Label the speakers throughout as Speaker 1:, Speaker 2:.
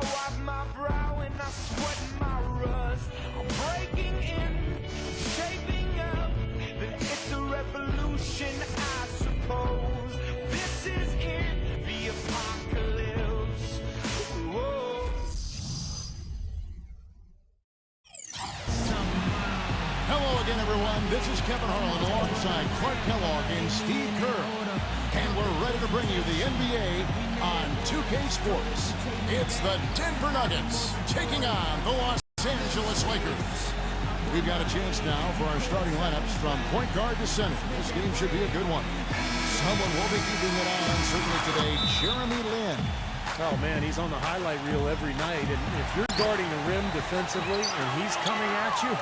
Speaker 1: wipe my brow and I sweat my rust. I'm breaking in, shaping up. Then it's a revolution, I suppose. This is it, the apocalypse. Whoa.
Speaker 2: Hello again, everyone. This is Kevin Harlan alongside Clark Kellogg and Steve Kerr. And we're ready to bring you the NBA on 2K Sports. It's the Denver Nuggets taking on the Los Angeles Lakers. We've got a chance now for our starting lineups from point guard to center. This game should be a good one. Someone will be keeping an eye on certainly today, Jeremy Lin.
Speaker 3: Oh, man, he's on the highlight reel every night. And if you're guarding the rim defensively and he's coming at you,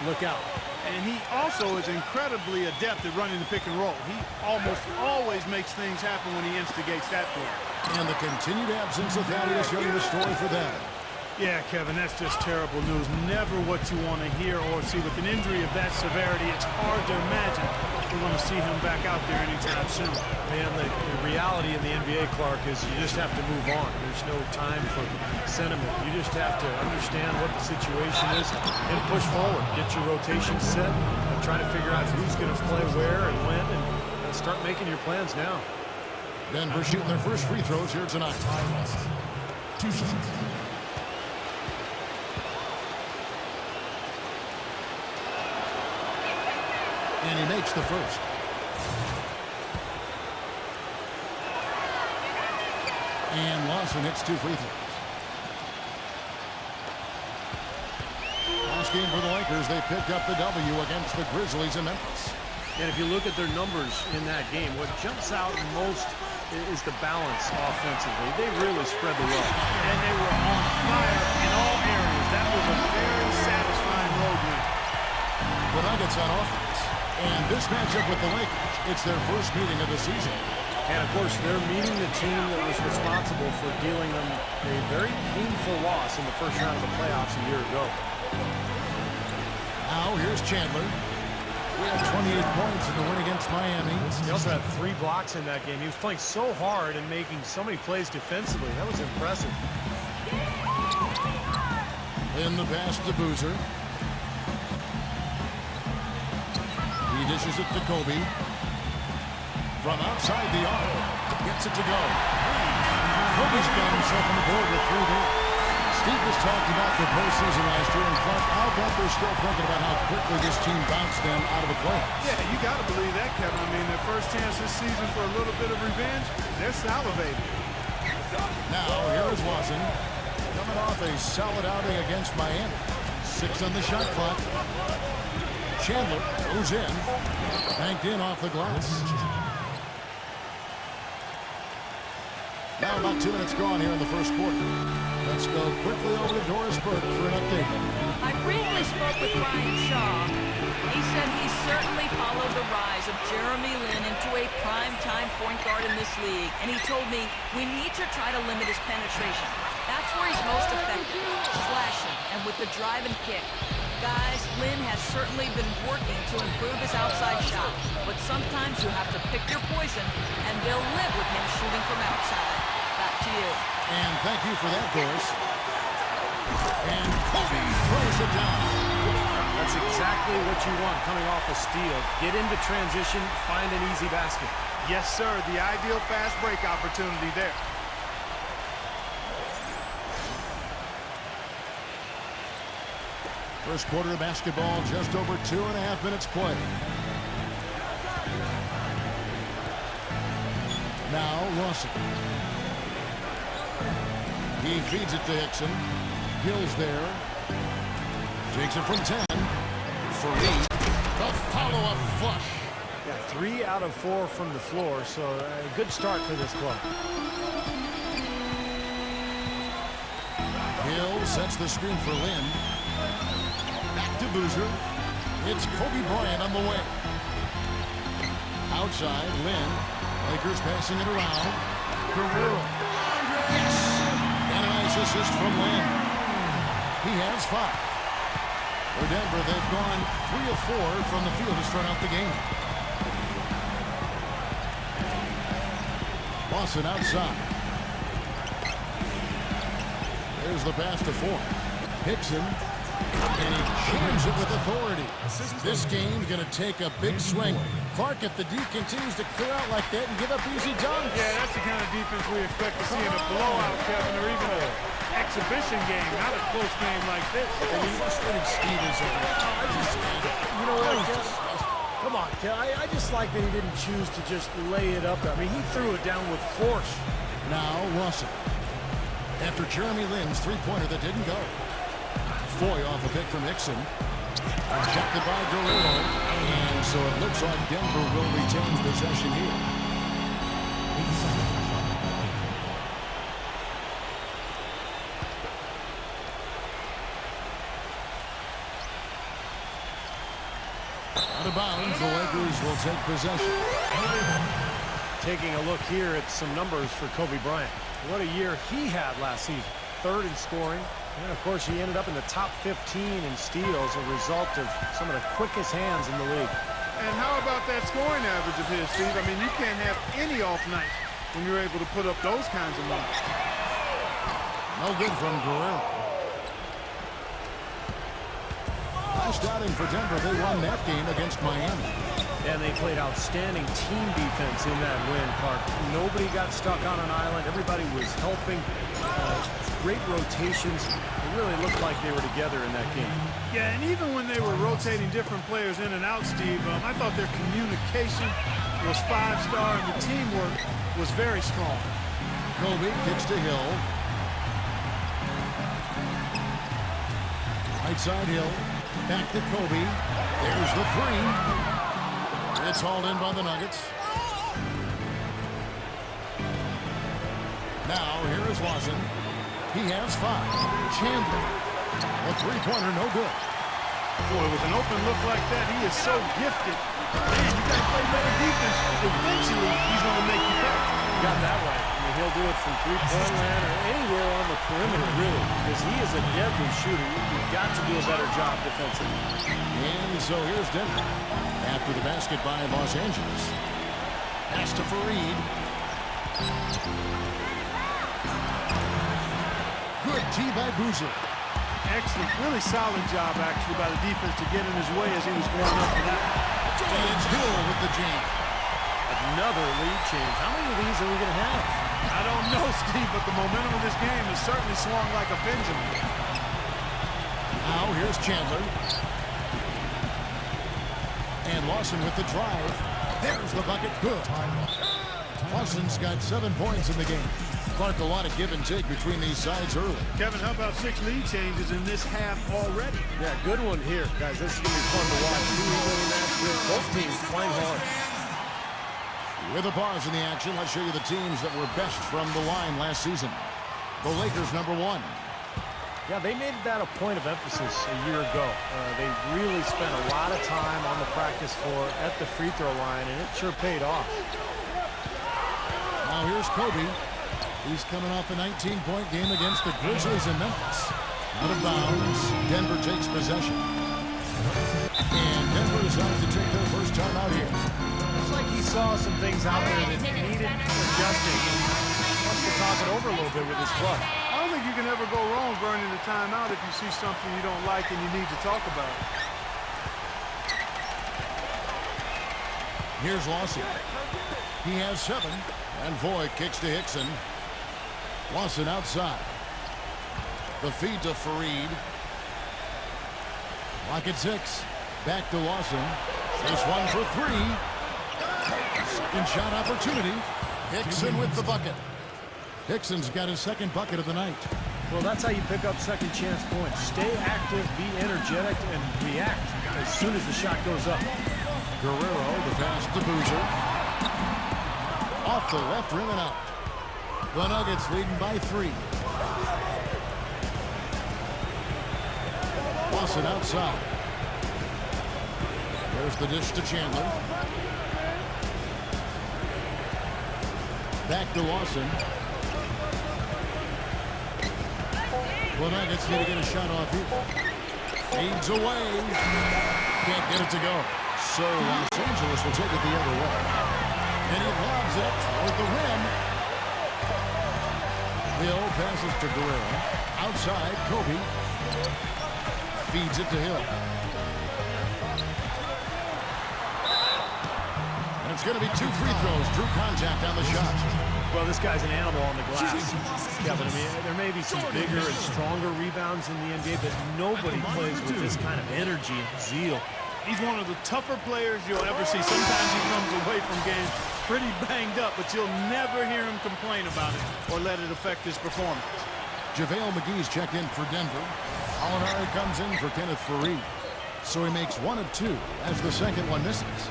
Speaker 3: look out.
Speaker 4: And he also is incredibly adept at running the pick and roll. He almost always makes things happen when he instigates that play.
Speaker 2: And the continued absence of Thaddeus Young, the story for them.
Speaker 4: Yeah, Kevin, that's just terrible news. Never what you want to hear or see. With an injury of that severity, it's hard to imagine we're going to see him back out there anytime soon.
Speaker 3: Man, the reality in the NBA, Clark, is you just have to move on. There's no time for sentiment. You just have to understand what the situation is and push forward. Get your rotation set and try to figure out who's going to play where and when, and start making your plans now.
Speaker 2: Denver shooting their first free throws here tonight. 2 shots. And he makes the first. And Lawson hits 2 free throws. Last game for the Lakers, they picked up the W against the Grizzlies in Memphis.
Speaker 3: And if you look at their numbers in that game, what jumps out most is the balance offensively. They really spread the wealth.
Speaker 4: And they were on fire in all areas. That was a very satisfying road win.
Speaker 2: The Nuggets on offense. And this matchup with the Lakers, it's their first meeting of the season.
Speaker 3: And, of course, they're meeting the team that was responsible for dealing them a very painful loss in the first round of the playoffs a year ago.
Speaker 2: Now, here's Chandler. We had 28 points in the win against Miami.
Speaker 3: He also had 3 blocks in that game. He was playing so hard and making so many plays defensively. That was impressive.
Speaker 2: In the pass to Boozer. He dishes it to Kobe. From outside the arc. Gets it to go. Kobe's got himself on the board with 3 there. Steve was talking about the postseason last year, and Clark, I'll bet they're still thinking about how quickly this team bounced them out of the playoffs.
Speaker 4: Yeah, you got to believe that, Kevin. I mean, their first chance this season for a little bit of revenge, they're salivating.
Speaker 2: Now, here is Watson. Coming off a solid outing against Miami. 6 on the shot clock. Chandler goes in. Banked in off the glass. Now about 2 minutes gone here in the first quarter. Let's go quickly over to Doris Burke for an update.
Speaker 5: I briefly spoke with Brian Shaw. He said he certainly followed the rise of Jeremy Lin into a prime-time point guard in this league. And he told me we need to try to limit his penetration. That's where he's most effective, slashing and with the drive and kick. Guys, Lin has certainly been working to improve his outside shot, but sometimes you have to pick your poison, and they'll live with him shooting from outside. Back to you.
Speaker 2: And thank you for that, Doris. And Kobe throws it down.
Speaker 3: That's exactly what you want coming off a steal. Get into transition, find an easy basket.
Speaker 4: Yes, sir. The ideal fast break opportunity there.
Speaker 2: First quarter of basketball, just over 2.5 minutes played. Now Russell. He feeds it to Hickson. Hill's there. Takes it from 10. Fareed. The follow-up flush.
Speaker 3: Yeah, 3 out of 4 from the floor, so a good start for this club.
Speaker 2: Hill sets the screen for Lin. Back to Boozer. It's Kobe Bryant on the way. Outside, Lin. Lakers passing it around. Guerrero. Yes! And a nice assist from Lin. He has 5. For Denver, they've gone 3 of 4 from the field to start out the game. Lawson outside. There's the pass to Ford. Hickson. And he jams it with authority. This game's going to take a big swing. Clark, if the D continues to clear out like that and give up easy dunks.
Speaker 4: Yeah, that's the kind of defense we expect to see in a blowout, Kevin, or even an exhibition game, not a close game like this.
Speaker 2: And he's frustrating Steve is
Speaker 3: You know what, Kel? Come on, Kel. I just like that he didn't choose to just lay it up there. I mean, he threw it down with force.
Speaker 2: Now Russell. After Jeremy Lin's three-pointer that didn't go. Foy off a pick from Hickson. Rejected by Guerrero. And so it looks like Denver will retain possession here. Out of bounds, the Lakers will take possession.
Speaker 3: Taking a look here at some numbers for Kobe Bryant. What a year he had last season. Third in scoring. And, of course, he ended up in the top 15 in steals, a result of some of the quickest hands in the league.
Speaker 4: And how about that scoring average of his, Steve? I mean, you can't have any off night when you're able to put up those kinds of numbers.
Speaker 2: No good from Guerrero. Last outing for Denver, they won that game against Miami.
Speaker 3: And they played outstanding team defense in that win, Clark. Nobody got stuck on an island. Everybody was helping. Great rotations. It really looked like they were together in that game.
Speaker 4: Yeah, and even when they were rotating different players in and out, Steve, I thought their communication was five-star and the teamwork was very strong.
Speaker 2: Kobe kicks to Hill. Right side Hill. Back to Kobe. There's the three. It's hauled in by the Nuggets. Now, here is Lawson. He has 5. Chandler. A three-pointer, no good.
Speaker 4: Boy, with an open look like that, he is so gifted. Man, you got to play better defense. Eventually, he's going to make you pay.
Speaker 3: You got that right. I mean, he'll do it from three-point land or anywhere on the perimeter, really, because he is a deadly shooter. You've got to do a better job defensively.
Speaker 2: And so here's Denver. After the basket by Los Angeles. Pass to Fareed. Good tee by Boozer.
Speaker 4: Excellent. Really solid job, actually, by the defense to get in his way as he was going up to that.
Speaker 2: And it's Hill with the jam.
Speaker 3: Another lead change. How many of these are we going to have?
Speaker 4: I don't know, Steve, but the momentum of this game has certainly swung like a pendulum.
Speaker 2: Now here's Chandler. And Lawson with the drive. There's the bucket. Good. Lawson's got 7 points in the game. Clark, a lot of give and take between these sides early.
Speaker 4: Kevin, how about 6 lead changes in this half already?
Speaker 3: Yeah, good one here, guys. This is going to be fun to watch. Really match with both teams playing hard.
Speaker 2: With a pause in the action, let's show you the teams that were best from the line last season. The Lakers, number 1.
Speaker 3: Yeah, they made that a point of emphasis a year ago. They really spent a lot of time on the practice floor at the free throw line, and it sure paid off.
Speaker 2: Now here's Kobe. He's coming off a 19-point game against the Grizzlies in Memphis. Out of bounds, Denver takes possession. And Denver decides to take their first time out here.
Speaker 3: Looks like he saw some things out there that needed adjusting. He wants to talk it over a little bit with his club.
Speaker 4: I don't think you can ever go wrong burning the timeout if you see something you don't like and you need to talk about it.
Speaker 2: Here's Lawson. He has 7. And Voigt kicks to Hickson. Lawson outside. The feed to Fareed. Lock at 6. Back to Lawson. This one for 3. Second shot opportunity. Hickson with the bucket. Hickson's got his second bucket of the night.
Speaker 3: Well, that's how you pick up second chance points. Stay active, be energetic, and react as soon as the shot goes up.
Speaker 2: Guerrero, the pass to Boozer. Off the left rim and out. The Nuggets leading by 3. Lawson outside. There's the dish to Chandler. Back to Lawson. The Nuggets need to get a shot off here. Feeds away. Can't get it to go. So Los Angeles will take it the other way. And he lobs it toward the rim. Hill passes to Guerrero. Outside, Kobe. Feeds it to Hill. And it's going to be 2 free throws. Drew contact on the shot.
Speaker 3: Well, this guy's an animal on the glass. Kevin, I mean, there may be some bigger and stronger rebounds in the NBA, but nobody plays with this kind of energy and zeal.
Speaker 4: He's one of the tougher players you'll ever see. Sometimes he comes away from games pretty banged up, but you'll never hear him complain about it or let it affect his performance.
Speaker 2: JaVale McGee's checked in for Denver. Alinari comes in for Kenneth Faried. So he makes 1 of 2 as the second one misses.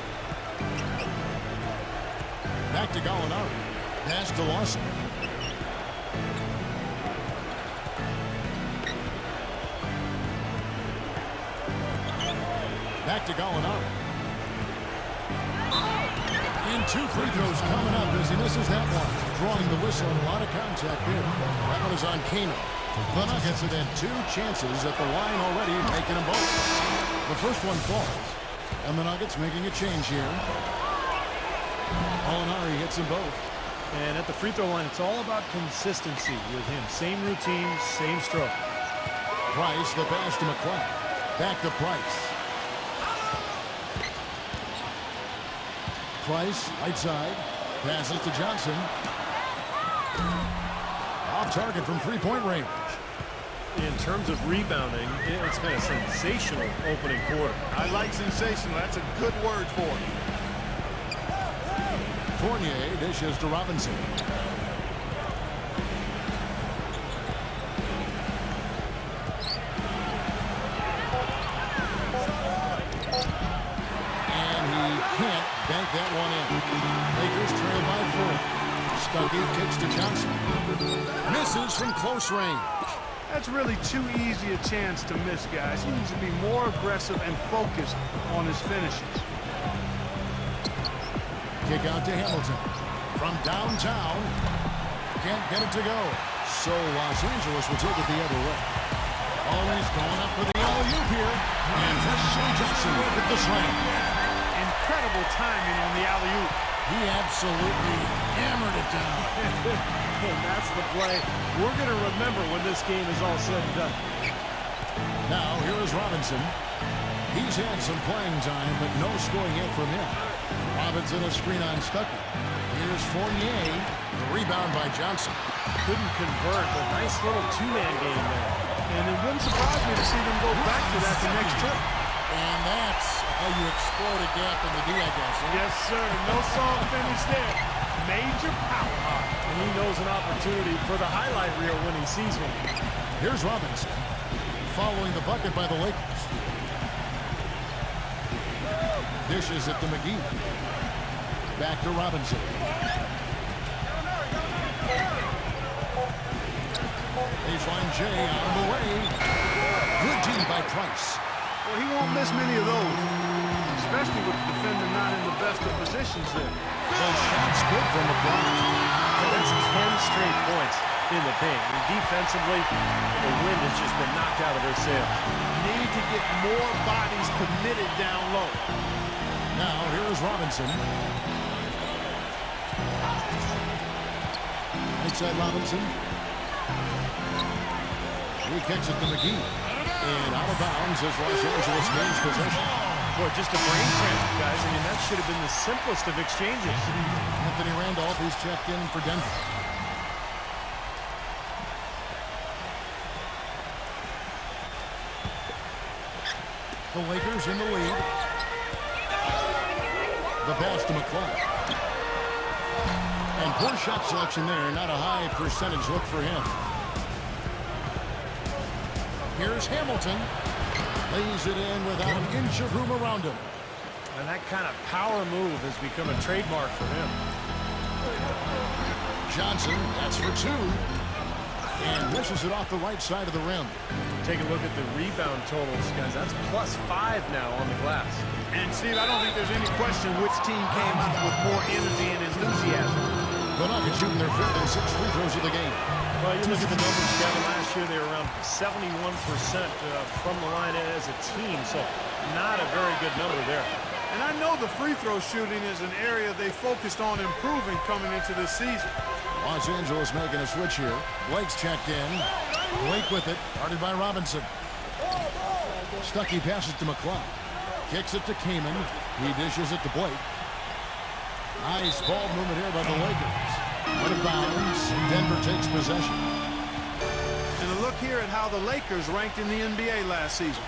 Speaker 2: Back to Gallinari. Pass to Lawson. Back to Gallinari. And 2 free throws coming up as he misses that one. Drawing the whistle and a lot of contact there. That one is on Kano. The Nuggets have had 2 chances at the line already, making them both. The first one falls. And the Nuggets making a change here. Gallinari hits them both.
Speaker 3: And at the free throw line, it's all about consistency with him. Same routine, same stroke.
Speaker 2: Price, the pass to McClain. Back to Price. Price, right side. Passes to Johnson. Off target from three-point range.
Speaker 3: In terms of rebounding, it's been a sensational opening quarter.
Speaker 4: I like sensational. That's a good word for it.
Speaker 2: Fournier dishes to Robinson. And he can't bank that one in. Lakers trail by 4. Stuckey kicks to Johnson. Misses from close range.
Speaker 4: That's really too easy a chance to miss, guys. He needs to be more aggressive and focused on his finishes.
Speaker 2: Kick out to Hamilton. From downtown. Can't get it to go. So Los Angeles will take it the other way. Always going up for the alley-oop here. And Shea Jackson will get the slam.
Speaker 4: Incredible timing on the alley-oop.
Speaker 2: He absolutely hammered it down.
Speaker 3: And that's the play we're going to remember when this game is all said and done.
Speaker 2: Now, here is Robinson. He's had some playing time, but no scoring yet from him. Robinson a screen on Stuckey. Here's Fournier. The rebound by Johnson.
Speaker 3: Couldn't convert, but nice little 2-man game there.
Speaker 4: And it wouldn't surprise me to see them go back to that the next trip.
Speaker 2: And that's how you exploit a gap in the D, I guess. Huh?
Speaker 4: Yes, sir. No song finish there. Major power.
Speaker 3: And he knows an opportunity for the highlight reel when he sees one.
Speaker 2: Here's Robinson. Following the bucket by the Lakers. Dishes it to McGee. Back to Robinson. Baseline J on the way. Good D by Price.
Speaker 4: Well, he won't miss many of those, especially with the defender not in the best of positions there.
Speaker 2: Those shots good from LeBron.
Speaker 3: That's 10 straight points in the paint. And defensively, the wind has just been knocked out of their sails.
Speaker 4: Need to get more bodies committed down low.
Speaker 2: Now, here is Robinson. Right side Robinson. He kicks it to McGee. And out of bounds as Los Angeles gains possession.
Speaker 3: Boy, just a brain cramp, guys. I mean, that should have been the simplest of exchanges.
Speaker 2: Anthony Randolph, who's checked in for Denver. The Lakers in the lead. The pass to McClain. And poor shot selection there. Not a high percentage look for him. Here's Hamilton. Lays it in without an inch of room around him.
Speaker 3: And that kind of power move has become a trademark for him.
Speaker 2: Johnson, that's for 2. And misses it off the right side of the rim.
Speaker 3: Take a look at the rebound totals, guys. That's +5 now on the glass.
Speaker 4: And, Steve, I don't think there's any question which team came out with more energy and enthusiasm.
Speaker 2: The Nuggets shooting their 5th and 6th free throws of the game.
Speaker 3: Well, you look at the numbers, Kevin. Last year, they were around 71% from the line as a team, so not a very good number there.
Speaker 4: And I know the free throw shooting is an area they focused on improving coming into this season.
Speaker 2: Los Angeles making a switch here. Blake's checked in. Blake with it. Guarded by Robinson. Stuckey passes to McCloud. Kicks it to Kaman. He dishes it to Blake. Nice ball movement here by the Lakers. Out of bounds. Denver takes possession.
Speaker 4: And a look here at how the Lakers ranked in the NBA last season.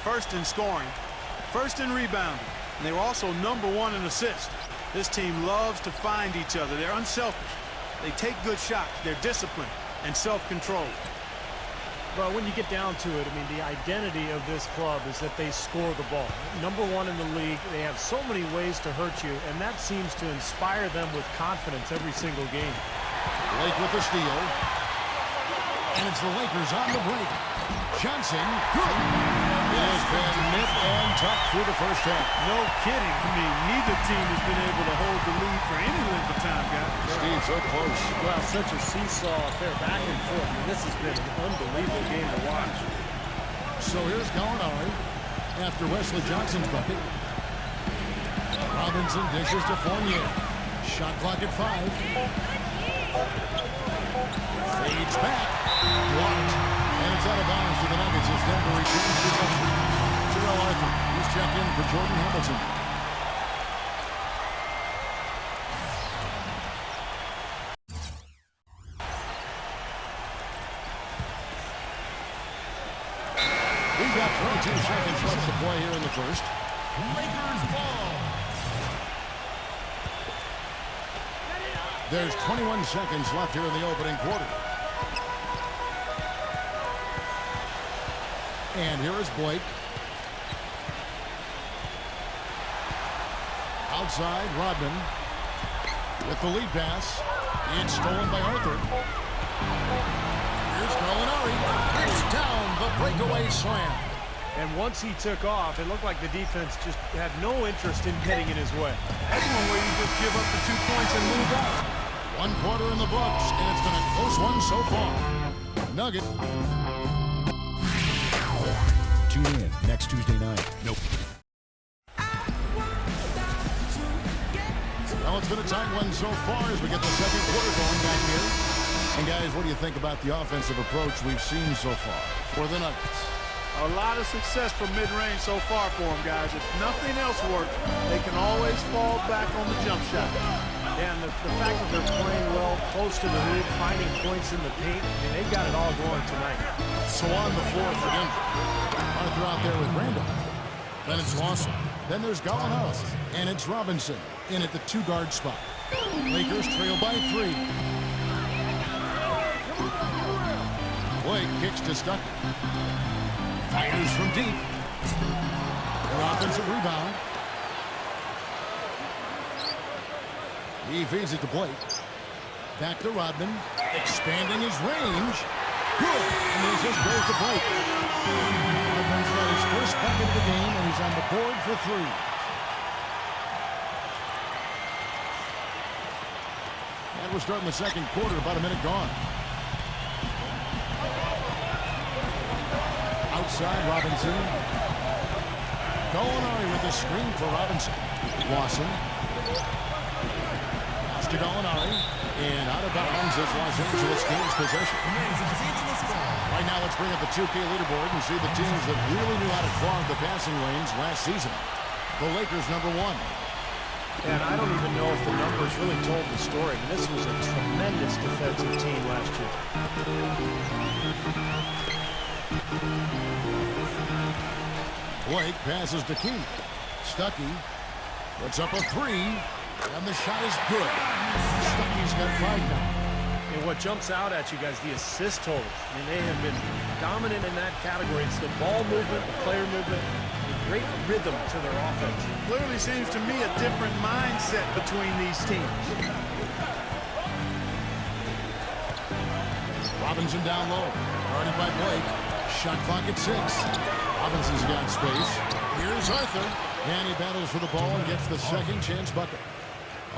Speaker 4: First in scoring, first in rebounding, and they were also #1 in assists. This team loves to find each other. They're unselfish. They take good shots. They're disciplined and self-controlled.
Speaker 3: Well, when you get down to it, I mean, the identity of this club is that they score the ball. #1 in the league. They have so many ways to hurt you, and that seems to inspire them with confidence every single game.
Speaker 2: Blake with the steal. And it's the Lakers on the break. Johnson, good. It has been nipped and tucked through the first half.
Speaker 4: No kidding. I mean, neither team has been able to hold the lead for any length of time, guys.
Speaker 2: Steve, so close.
Speaker 3: Well, such a seesaw affair back and forth. I mean, this has been an unbelievable game to watch.
Speaker 2: So here's Gallinari after Wesley Johnson's bucket. Robinson dishes to Fournier. Shot clock at 5. Fades back. Blocked. And it's out of bounds to the Nuggets as Denver returns possession. Terrell Arthur. He's checked in for Jordan Hamilton. We've got 22 seconds left to play here in the first.
Speaker 1: Lakers ball.
Speaker 2: There's 21 seconds left here in the opening quarter. And here is Blake. Outside, Rodman. With the lead pass. It's stolen by Arthur. Here's Gallinari. It's down the breakaway slam.
Speaker 3: And once he took off, it looked like the defense just had no interest in getting in his way.
Speaker 4: That's one way you just give up the 2 points and move on.
Speaker 2: 1 quarter in the books, and it's been a close one so far. Nugget.
Speaker 6: Tune in next Tuesday night. Nope.
Speaker 2: Well, it's been a tight one so far as we get the second quarter going back here. And guys, what do you think about the offensive approach we've seen so far for the Nuggets?
Speaker 4: A lot of success from mid-range so far for them, guys. If nothing else works, they can always fall back on the jump shot.
Speaker 3: Yeah, and the fact that they're playing well, close to the hoop, finding points in the paint, I mean, they've got it all going tonight.
Speaker 2: So on the floor for Denver. Arthur out there with Randolph. Then it's Lawson. Then there's Gallinari. And it's Robinson in at the 2-guard spot. Lakers trail by 3. Blake kicks to Stuckey. Fires from deep. Offensive rebound. He feeds it to Blake. Back to Rodman. Expanding his range. Good. And this just goes to Blake. Rodman's got his first bucket of the game, and he's on the board for 3. And we're starting the second quarter, about a minute gone. Outside, Robinson. Gallinari with the screen for Robinson. Lawson. Pass to Gallinari. And out of bounds as Los Angeles gains possession. Right now, let's bring up the 2K leaderboard and see the teams that really knew how to clog the passing lanes last season. The Lakers, #1.
Speaker 3: And I don't even know if the numbers really told the story. This was a tremendous defensive team last year.
Speaker 2: Blake passes to Key. Stuckey puts up a 3, and the shot is good. Stuckey's got 5 now.
Speaker 3: And what jumps out at you guys, the assist totals. I mean, they have been dominant in that category. It's the ball movement, the player movement, the great rhythm to their offense.
Speaker 4: Clearly seems to me a different mindset between these teams.
Speaker 2: Robinson down low. Guarded by Blake. Shot clock at 6. Robinson's got space. Here's Arthur. And he battles for the ball and gets the second chance bucket.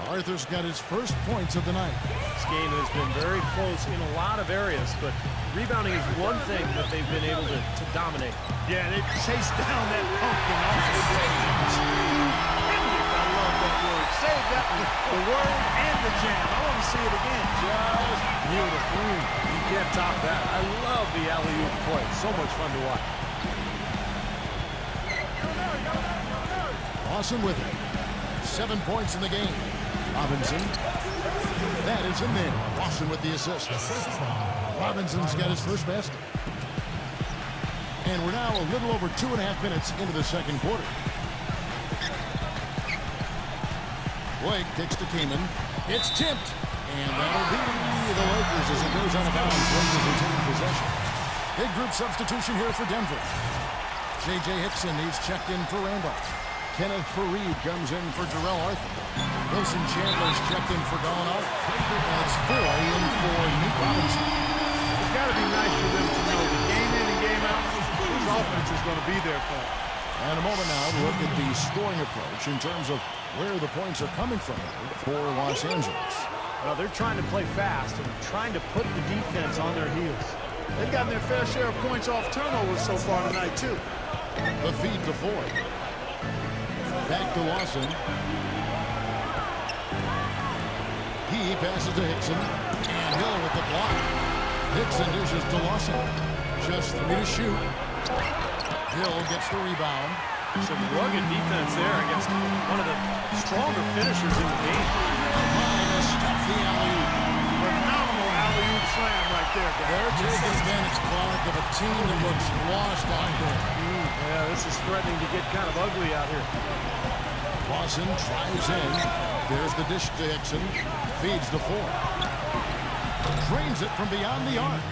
Speaker 2: Arthur's got his first points of the night.
Speaker 3: This game has been very close in a lot of areas, but rebounding is one thing that they've been able to dominate.
Speaker 4: Yeah, they chased down that pumpkin off the glass. I love that word, saved that one. The word and the jam. I want to see it again.
Speaker 3: Just beautiful. You can't top that. I love the alley-oop play. So much fun to watch.
Speaker 2: Lawson with it. 7 points in the game. Robinson. That is in there. Lawson with the assist. Robinson's got his first basket. And we're now a little over 2.5 minutes into the second quarter. Blake kicks to Kaman. It's tipped. And that'll be the Lakers as it goes out of bounds. Lakers retaining possession. Big group substitution here for Denver. J.J. Hickson, he's checked in for Randolph. Kenneth Faried comes in for Jarrell Arthur. Wilson Chandler's checked in for Gallinari. And it's Foy in for Nate Robinson.
Speaker 4: It's got to be nice for them to know that game in and game out, this offense is going to be there for them.
Speaker 2: And a moment now to look at the scoring approach in terms of where the points are coming from for Los Angeles.
Speaker 3: Well, they're trying to play fast and trying to put the defense on their heels.
Speaker 4: They've gotten their fair share of points off turnovers so far tonight, too.
Speaker 2: The feed to Foy. Back to Lawson. He passes to Hickson. And Hill with the block. Hickson dishes to Lawson. Just 3 to shoot. Hill gets the rebound.
Speaker 3: Some rugged defense there against one of the stronger finishers in the game.
Speaker 2: Behind to stuff the alley-oop.
Speaker 4: Phenomenal alley-oop slam right there, guys.
Speaker 2: They're taking advantage, Clark, of a team that looks lost on goal.
Speaker 3: Yeah, this is threatening to get kind of ugly out here.
Speaker 2: Lawson drives in. There's the dish to Hickson. Feeds to Foy. Drains it from beyond the arc.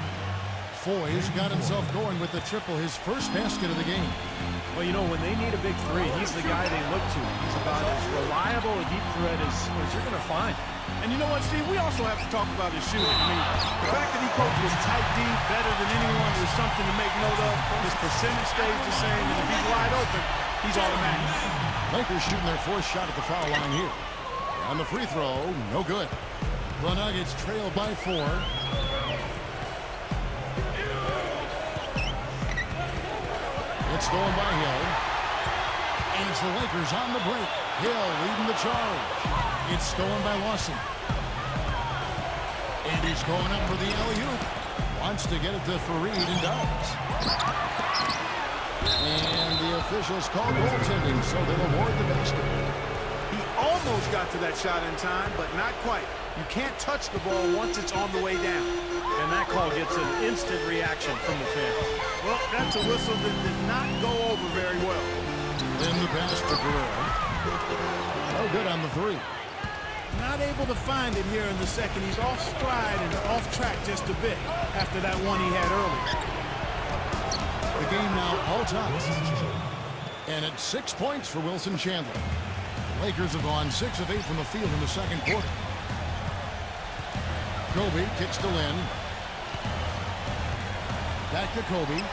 Speaker 2: Foy's got himself going with the triple, his first basket of the game.
Speaker 3: Well, you know, when they need a big three, he's the guy they look to. He's about as reliable a deep threat as you're going to find.
Speaker 4: And you know what, Steve? We also have to talk about his shooting. I mean, the fact that he coaches tight D better than anyone is something to make note of. His percentage stays the same, and if he's wide open, he's automatic.
Speaker 2: Lakers shooting their fourth shot at the foul line here. And the free throw, no good. The Nuggets trail by 4. It's stolen by Hill. And it's the Lakers on the break. Hill leading the charge. It's stolen by Lawson. And he's going up for the alley-oop. Wants to get it to Faried and does. And the officials call goaltending, so they'll award the basket.
Speaker 4: He almost got to that shot in time, but not quite. You can't touch the ball once it's on the way down.
Speaker 3: And that call gets an instant reaction from the fans.
Speaker 4: Well, that's a whistle that did not go over very well.
Speaker 2: Then the pass to Guerrero. No good on the 3.
Speaker 4: Not able to find it here in the second. He's off stride and off track just a bit after that one he had earlier.
Speaker 2: The game now all ties. And it's 6 points for Wilson Chandler. The Lakers have gone 6 of 8 from the field in the second quarter. Kobe kicks to Lynn. Back to Kobe.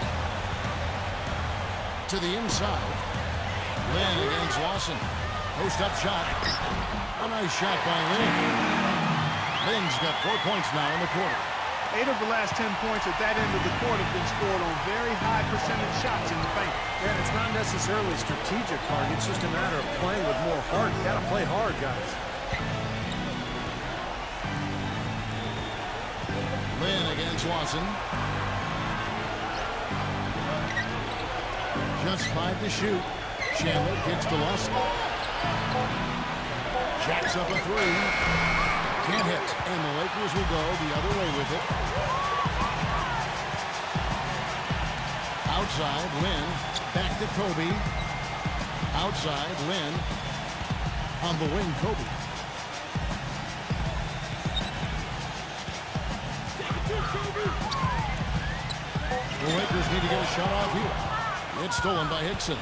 Speaker 2: To the inside. Lynn against Lawson. Post-up shot. A nice shot by Lynn. Lynn's got 4 points now in the quarter.
Speaker 4: 8 of the last 10 points at that end of the court have been scored on very high percentage shots in the paint.
Speaker 3: Yeah, it's not necessarily strategic, Clark. It's just a matter of playing with more heart. You got to play hard, guys.
Speaker 2: Lynn against Lawson. Just 5 to shoot. Chandler kicks to Lawson. Jacks up a 3. Can't hit. And the Lakers will go the other way with it. Outside, Lynn. Back to Kobe. Outside, Lynn. On the wing, Kobe. The Lakers need to get a shot off here. It's stolen by Hickson.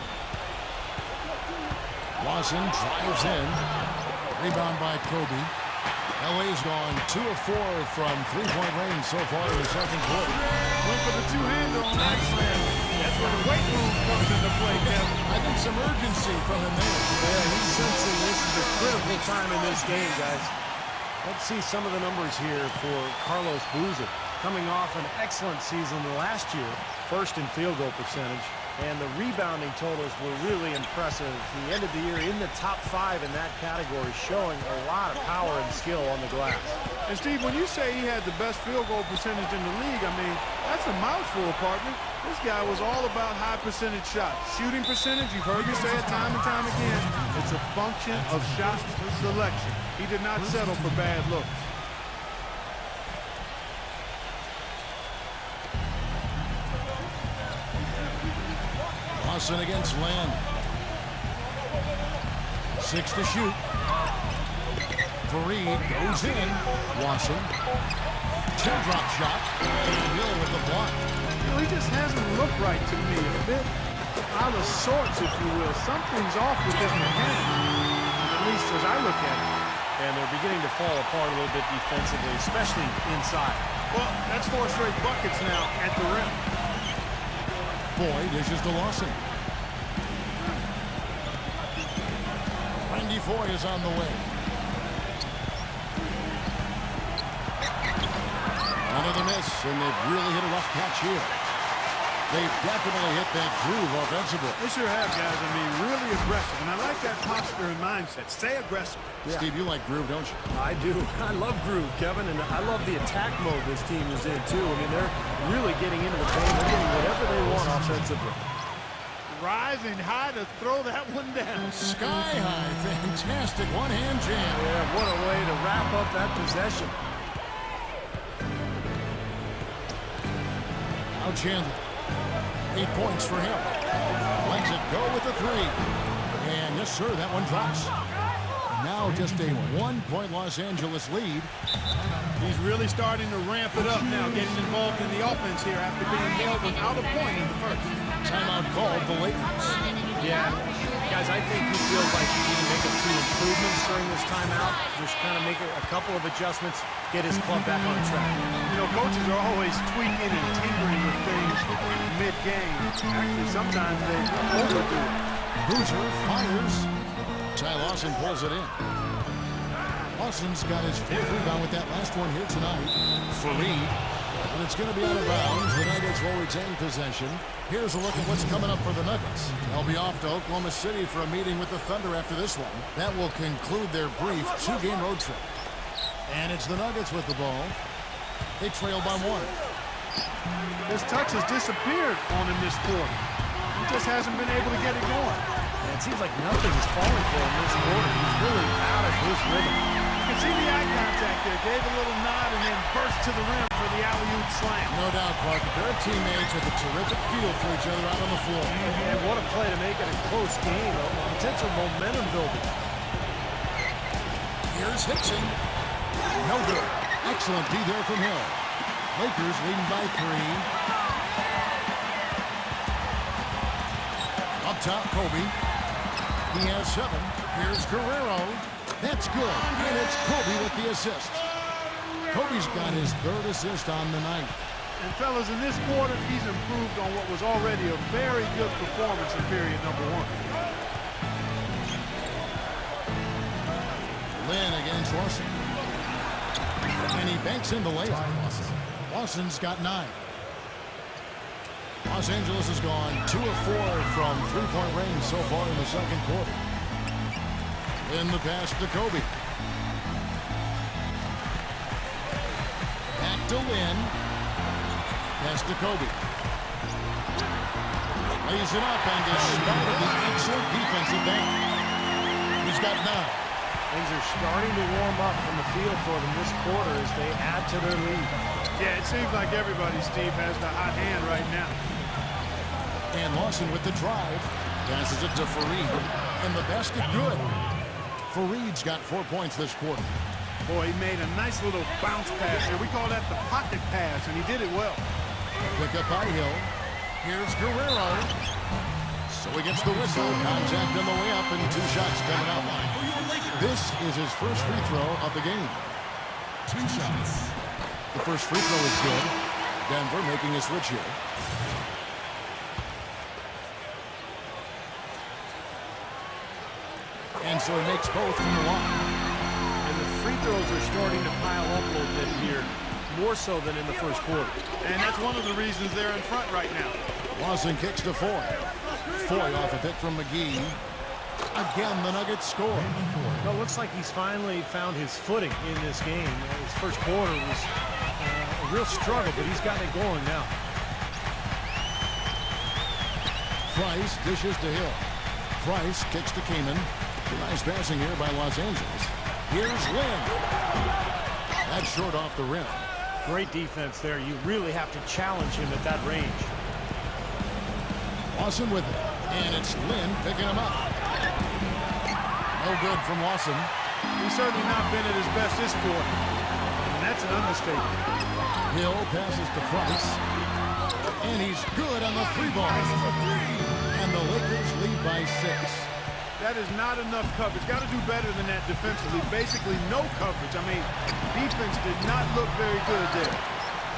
Speaker 2: Lawson drives in. Rebound by Kobe. LA's gone 2 of 4 from 3-point range so far in the second quarter.
Speaker 4: Went for the two-hander on that slam. That's where the weight room comes into play, Kevin.
Speaker 2: I think some urgency from him there.
Speaker 3: Yeah, he's sensing this is a critical time in this game, guys. Let's see some of the numbers here for Carlos Boozer. Coming off an excellent season last year, first in field goal percentage, And the rebounding totals were really impressive. He ended the year in the top 5 in that category, showing a lot of power and skill on the glass.
Speaker 4: And Steve, when you say he had the best field goal percentage in the league, I mean, that's a mouthful, partner. This guy was all about high percentage shots. Shooting percentage, you've heard me say it time and time again, it's a function of shot selection. He did not settle for bad looks.
Speaker 2: Lawson against Lynn. 6 to shoot. Fareed goes in. Lawson. Teardrop shot. And Hill with the block.
Speaker 4: You know, he just hasn't looked right to me. A bit out of sorts, if you will. Something's off with his mechanics, at least as I look at it.
Speaker 3: And they're beginning to fall apart a little bit defensively, especially inside.
Speaker 4: Well, that's 4 straight buckets now at the rim.
Speaker 2: Boy dishes to Lawson. Randy Foy is on the way. Another miss, and they've really hit a rough patch here. They've definitely hit that groove offensively.
Speaker 4: They sure have, guys. I mean, really aggressive. And I like that posture and mindset. Stay aggressive.
Speaker 2: Yeah. Steve, you like groove, don't you?
Speaker 3: I do. I love groove, Kevin, and I love the attack mode this team is in, too. I mean, they're really getting into the paint. They're getting whatever they want offensively.
Speaker 4: Rising high to throw that one down.
Speaker 2: Sky high. Fantastic one-hand jam.
Speaker 3: Yeah, what a way to wrap up that possession.
Speaker 2: Now Chandler. 8 points for him. Lets it go with the 3. And yes, sir, that one drops. And now just a 1-point Los Angeles lead.
Speaker 4: He's really starting to ramp it up now, getting involved in the offense here after being held without a point in the first.
Speaker 2: Timeout called the Lakers.
Speaker 3: Yeah, guys, I think he feels like he need to make a few improvements during this timeout. Just kind of make a couple of adjustments, get his club back on track.
Speaker 4: You know, coaches are always tweaking and tinkering with things mid-game. Actually, sometimes they overdo it.
Speaker 2: Boozer fires. Ty Lawson pulls it in. Lawson's got his 4th rebound with that last one here tonight. Fareed. And it's going to be out of bounds. The Nuggets will retain possession. Here's a look at what's coming up for the Nuggets. They'll be off to Oklahoma City for a meeting with the Thunder after this one. That will conclude their brief 2-game road trip. And it's the Nuggets with the ball. They trail by 1.
Speaker 4: His touch has disappeared on him this quarter. He just hasn't been able to get it going.
Speaker 3: And it seems like nothing is falling for him this quarter. He's really out of his rhythm.
Speaker 4: You can see the eye contact there. Gave a little nod and then burst to the rim for the alley-oop slam.
Speaker 2: No doubt, Clark. Their teammates with a terrific feel for each other out on the floor.
Speaker 3: And what a play to make it a close game. A potential momentum building.
Speaker 2: Here's Hickson. No good. Excellent D there from Hill. Lakers leading by 3. Up top, Kobe. He has 7. Here's Guerrero. That's good. And it's Kobe with the assist. Kobe's got his 3rd assist on the night.
Speaker 4: And fellas, in this quarter, he's improved on what was already a very good performance in period number 1.
Speaker 2: Lynn against Lawson. And he banks in the layup. Lawson's got 9. Los Angeles has gone 2 of 4 from 3-point range so far in the second quarter. In the pass to Kobe. Back to Lynn. Pass to Kobe. Lays it up, and despite the excellent defensive end, he's got 9.
Speaker 3: Things are starting to warm up from the field for them this quarter as they add to their lead.
Speaker 4: Yeah, it seems like everybody, Steve, has the hot hand right now.
Speaker 2: And Lawson with the drive. Passes it to Fareed. And the basket good. Fareed's got 4 points this quarter.
Speaker 4: Boy, he made a nice little bounce pass there. We call that the pocket pass, and he did it well.
Speaker 2: Pick up by Hill. Here's Guerrero. So he gets the whistle. Contact on the way up, and 2 shots coming out. This is his first free throw of the game.
Speaker 6: 2 shots.
Speaker 2: The first free throw is good. Denver making a switch here. And so he makes both from the line.
Speaker 3: And the free throws are starting to pile up a little bit here. more so than in the first quarter.
Speaker 4: And that's one of the reasons they're in front right now.
Speaker 2: Lawson kicks to Foy. Foy off a pick from McGee. Again, the Nuggets score.
Speaker 3: Well, it looks like he's finally found his footing in this game. His first quarter was a real struggle, but he's got it going now.
Speaker 2: Price dishes to Hill. Price kicks to Kaman. Nice passing here by Los Angeles. Here's Lynn. That's short off the rim.
Speaker 3: Great defense there. You really have to challenge him at that range.
Speaker 2: Lawson with it. And it's Lynn picking him up. No good from Lawson.
Speaker 4: He's certainly not been at his best this quarter. And that's an understatement.
Speaker 2: Hill passes to Price. And he's good on the three ball. And the Lakers lead by 6.
Speaker 4: That is not enough coverage. Got to do better than that defensively. Basically no coverage. I mean, defense did not look very good there.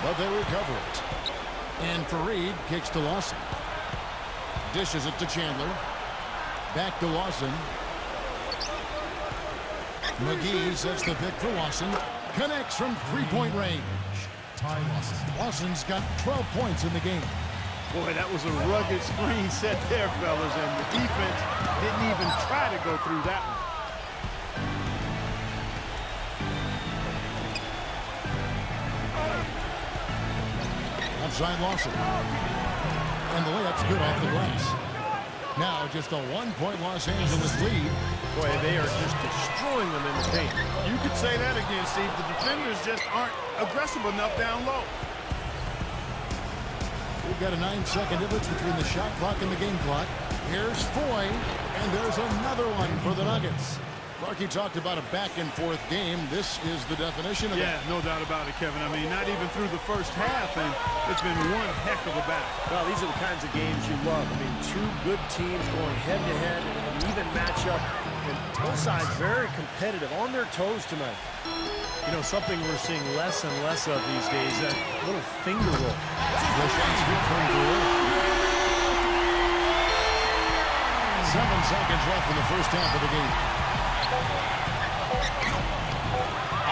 Speaker 2: But they recover it. And Fareed kicks to Lawson. Dishes it to Chandler. Back to Lawson. McGee sets the pick for Lawson. Connects from three-point range. Ty Lawson. Lawson's got 12 points in the game.
Speaker 4: Boy, that was a rugged screen set there, fellas, and the defense didn't even try to go through that one.
Speaker 2: Outside Lawson. And the layup's good off the glass. Now just a 1-point Los Angeles lead.
Speaker 3: Boy, they are just destroying them in the paint.
Speaker 4: You could say that again, Steve. The defenders just aren't aggressive enough down low.
Speaker 2: We've got a 9-second difference between the shot clock and the game clock. Here's Foy, and there's another one for the Nuggets. Clarkie talked about a back-and-forth game. This is the definition of
Speaker 4: Yeah, no doubt about it, Kevin. I mean, not even through the first half, and it's been one heck of a battle.
Speaker 3: Well, these are the kinds of games you love. I mean, two good teams going head-to-head in an even matchup, and both sides very competitive, on their toes tonight. You know, something we're seeing less and less of these days, that little finger roll.
Speaker 2: The shots here from Guerrero. 7 seconds left in the first half of the game.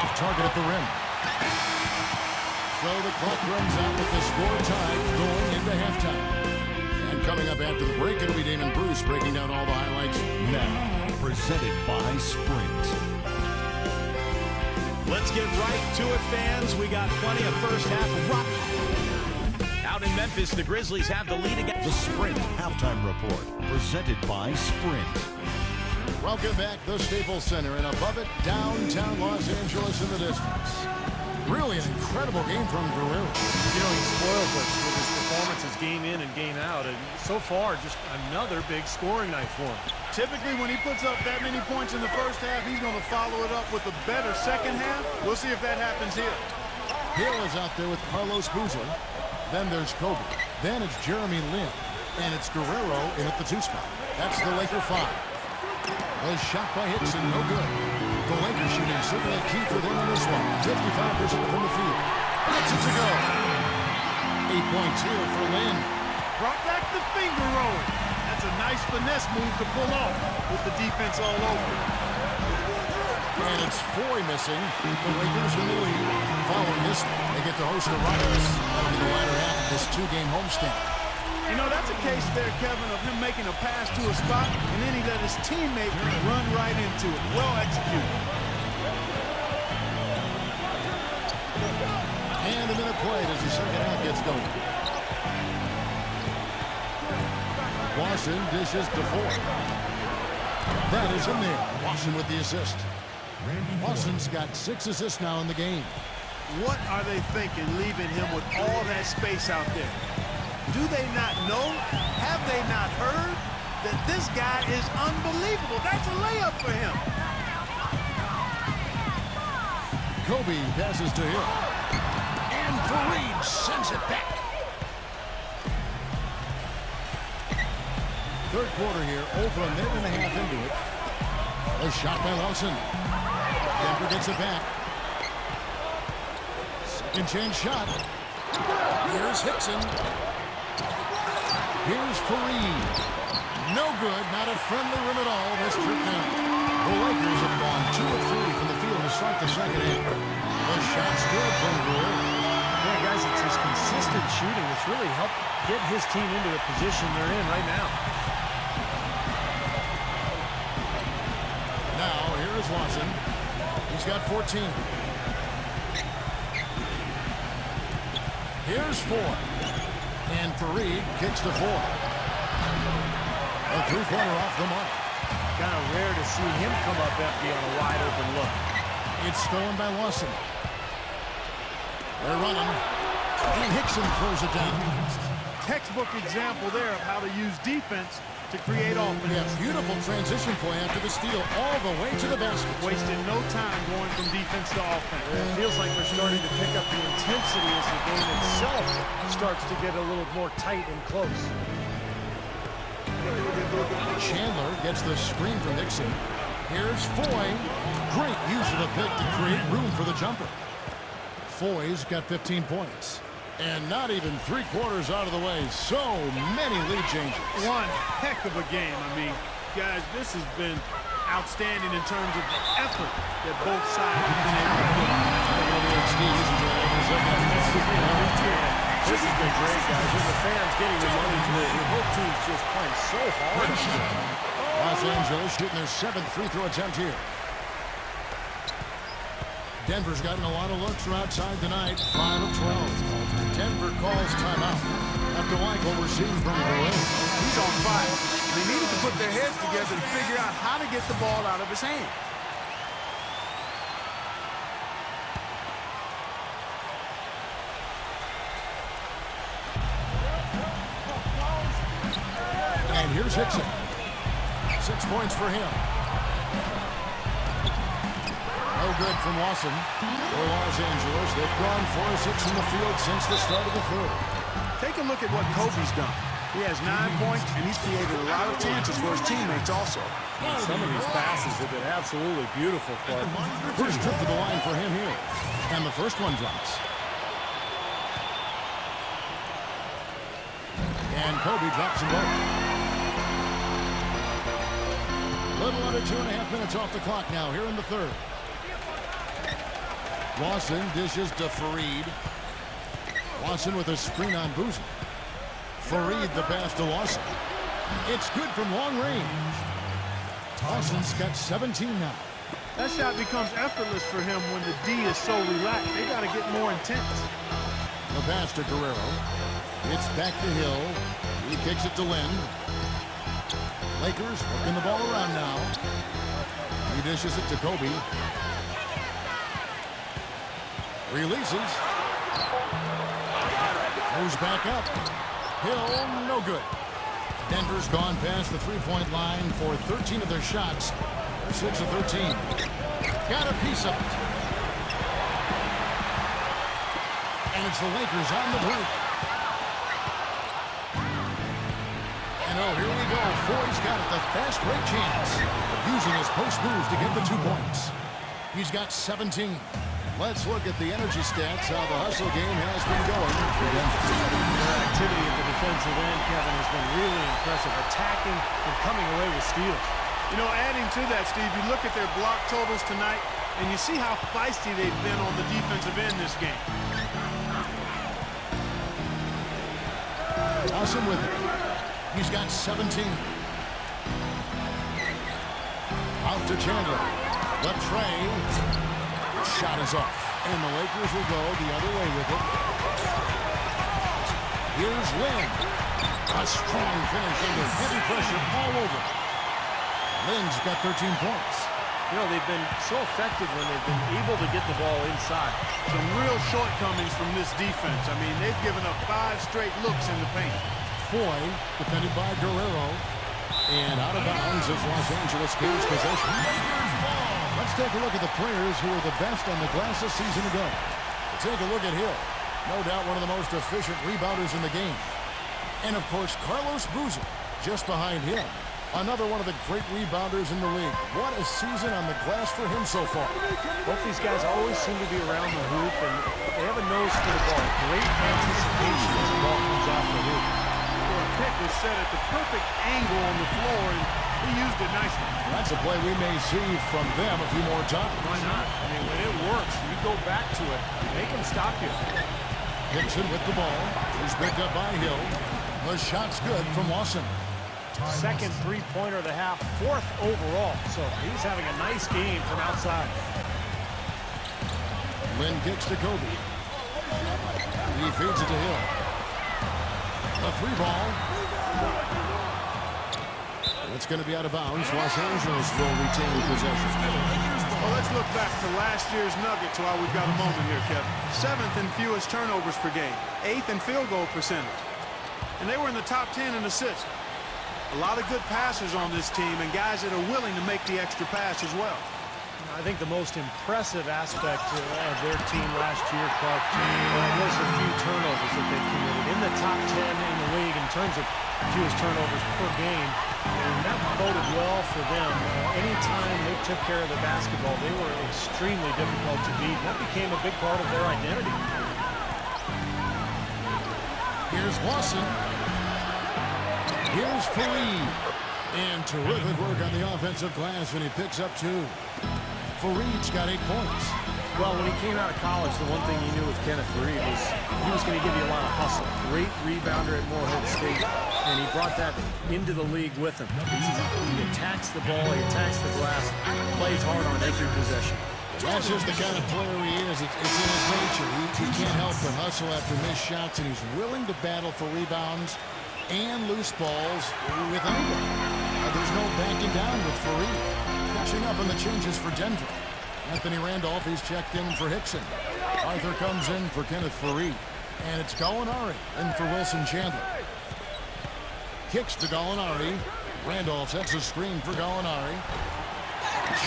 Speaker 2: Off target at the rim. So the clock runs out with the score tied going into halftime. And coming up after the break, it'll be Damon Bruce breaking down all the highlights now.
Speaker 6: Presented by Sprint.
Speaker 7: Let's get right to it, fans. We got plenty of first half rock. Out in Memphis, the Grizzlies have the lead again.
Speaker 6: The Sprint Halftime Report. Presented by Sprint.
Speaker 2: Welcome back, the Staples Center, and above it, downtown Los Angeles in the distance. Really an incredible game from Guerrero.
Speaker 3: You know, he spoils us with his performances game in and game out, and so far, just another big scoring night for him.
Speaker 4: Typically, when he puts up that many points in the first half, he's going to follow it up with a better second half. We'll see if that happens here.
Speaker 2: Hill is out there with Carlos Boozer. Then there's Kobe. Then it's Jeremy Lin. And it's Guerrero in at the 2 spot. That's the Laker 5. A shot by Hickson, no good. The Lakers shooting certainly key for them in this one. 55% from the field. Gets it to go. 8 points here for Lin.
Speaker 4: Brought back the finger roll. That's a nice finesse move to pull off with the defense all over.
Speaker 2: And it's Foy missing. The Lakers in the lead. Following this, they get to host the Rockets. That'll be the latter half of this 2-game homestand.
Speaker 4: You know, that's a case there, Kevin, of him making a pass to a spot, and then he let his teammate run right into it. Well executed.
Speaker 2: And a minute played as the second half gets going. Lawson dishes to Foy. That is in there. Lawson with the assist. Lawson's got 6 assists now in the game.
Speaker 4: What are they thinking, leaving him with all that space out there? Do they not know? Have they not heard that this guy is unbelievable? That's a layup for him.
Speaker 2: Kobe passes to Hill. And Fareed sends it back. Third quarter here, over a minute and a half into it. A shot by Lawson. Denver gets it back. Second chance shot. Here's Hickson. Here's Fareed. No good, not a friendly rim at all this trip down. The Lakers have gone 2 of 3 from the field to start the second half. The shot's good from Guerrero.
Speaker 3: guys, it's his consistent shooting that's really helped get his team into the position they're in right now.
Speaker 2: Now, here is Watson. He's got 14. Here's 4. And Fareed kicks to 4. A three-pointer off the mark.
Speaker 3: Kind of rare to see him come up empty on a wide-open look.
Speaker 2: It's stolen by Lawson. They're running. And Hickson throws it down.
Speaker 4: Textbook example there of how to use defense to create offense.
Speaker 2: Yeah, beautiful transition play after the steal all the way to the basket.
Speaker 4: Wasted no time going from defense to offense.
Speaker 3: It feels like they're starting to pick up the intensity as the game itself starts to get a little more tight and close.
Speaker 2: Chandler gets the screen from Nixon. Here's Foy. Great use of the pick to create room for the jumper. Foy's got 15 points. And not even three-quarters out of the way. So many lead changes.
Speaker 4: One heck of a game. I mean, guys, this has been outstanding in terms of the effort that both sides have been able to put on.
Speaker 3: This has been great, guys. With the fans getting the money to it, the whole team's just playing so hard.
Speaker 2: Los Angeles shooting their 7th free throw attempt here. Denver's gotten a lot of looks from outside tonight. 5 of 12. Denver calls timeout after like what we're seeing from Guerrero.
Speaker 4: He's on fire. They needed to put their heads together to figure out how to get the ball out of his hand.
Speaker 2: And here's Hickson. 6 points for him. No good from Lawson. For Los Angeles, they've gone 4 of 6 from the field since the start of the third.
Speaker 4: Take a look at what Kobe's done. He has 9 points, and he's created a lot of chances for his teammates also.
Speaker 3: Some of these passes have been absolutely beautiful, Clark.
Speaker 2: First trip to the line for him here. And the first one drops. And Kobe drops them both. A little under 2.5 minutes off the clock now here in the third. Lawson dishes to Fareed. Lawson with a screen on Boozer. Fareed the pass to Lawson. It's good from long range. Lawson's got 17 now.
Speaker 4: That shot becomes effortless for him when the D is so relaxed. They got to get more intense.
Speaker 2: The pass to Guerrero. It's back to Hill. He kicks it to Lynn. Lakers working the ball around now. He dishes it to Kobe. Releases. Goes back up. Hill, no good. Denver's gone past the three-point line for 13 of their shots. They're 6 of 13. Got a piece of it. And it's the Lakers on the break. And oh, here we go. Foy's got it, the fast break chance. Using his post move to get the 2 points. He's got 17. Let's look at the energy stats, how the hustle game has been going for Denver.
Speaker 3: Their activity at the defensive end, Kevin, has been really impressive. Attacking and coming away with steals.
Speaker 4: You know, adding to that, Steve, you look at their block totals tonight, and you see how feisty they've been on the defensive end this game.
Speaker 2: Awesome with it. He's got 17. Out to Chandler. The tray. Shot is off. And the Lakers will go the other way with it. Here's Lynn. A strong finish under heavy pressure all over. Lynn's got 13 points.
Speaker 3: You know, they've been so effective when they've been able to get the ball inside.
Speaker 4: Some real shortcomings from this defense. I mean, they've given up 5 straight looks in the paint.
Speaker 2: Foy, defended by Guerrero. And out of bounds as Los Angeles gains possession. Let's take a look at the players who are the best on the glass a season ago. Take a look at Hill. No doubt one of the most efficient rebounders in the game. And, of course, Carlos Boozer, just behind him. Another one of the great rebounders in the league. What a season on the glass for him so far.
Speaker 3: Both these guys always seem to be around the hoop, and they have a nose for the ball. Great anticipation as the ball comes off the hoop.
Speaker 4: The pick was set at the perfect angle on the floor, and he used it nicely.
Speaker 2: That's a play we may see from them a few more times.
Speaker 3: Why not? I mean, when it works, you go back to it. They can stop you.
Speaker 2: Dixon with the ball. He's picked up by Hill. The shot's good from Lawson.
Speaker 3: Second three-pointer of the half, fourth overall. So he's having a nice game from outside.
Speaker 2: Lynn kicks to Kobe. He feeds it to Hill. The three ball. It's going to be out of bounds. Los Angeles will retain possession.
Speaker 4: Well, let's look back to last year's Nuggets while we've got a moment here, Kevin. 7th in fewest turnovers per game. 8th in field goal percentage. And they were in the top 10 in assists. A lot of good passers on this team and guys that are willing to make the extra pass as well.
Speaker 3: I think the most impressive aspect of their team last year, Clark, was the few turnovers that they committed. In the top 10 in the league in terms of fewest turnovers per game. And that boded well for them. Anytime they took care of the basketball, they were extremely difficult to beat. And that became a big part of their identity.
Speaker 2: Here's Lawson. Here's Fareed. And terrific work on the offensive glass, and he picks up 2. Fareed's got 8 points.
Speaker 3: Well, when he came out of college, the one thing he knew with Kenneth Fareed was he was going to give you a lot of hustle. Great rebounder at Morehead State, and he brought that into the league with him. He attacks the ball, he attacks the glass, plays hard on every possession.
Speaker 2: That's just the kind of player he is. It's in his nature. He can't help but hustle after missed shots, and he's willing to battle for rebounds and loose balls with anybody. There's no backing down with Fareed. Catching up on the changes for Denver. Anthony Randolph, he's checked in for Hickson. Arthur comes in for Kenneth Fareed. And it's Gallinari in for Wilson Chandler. Kicks to Gallinari. Randolph sets a screen for Gallinari.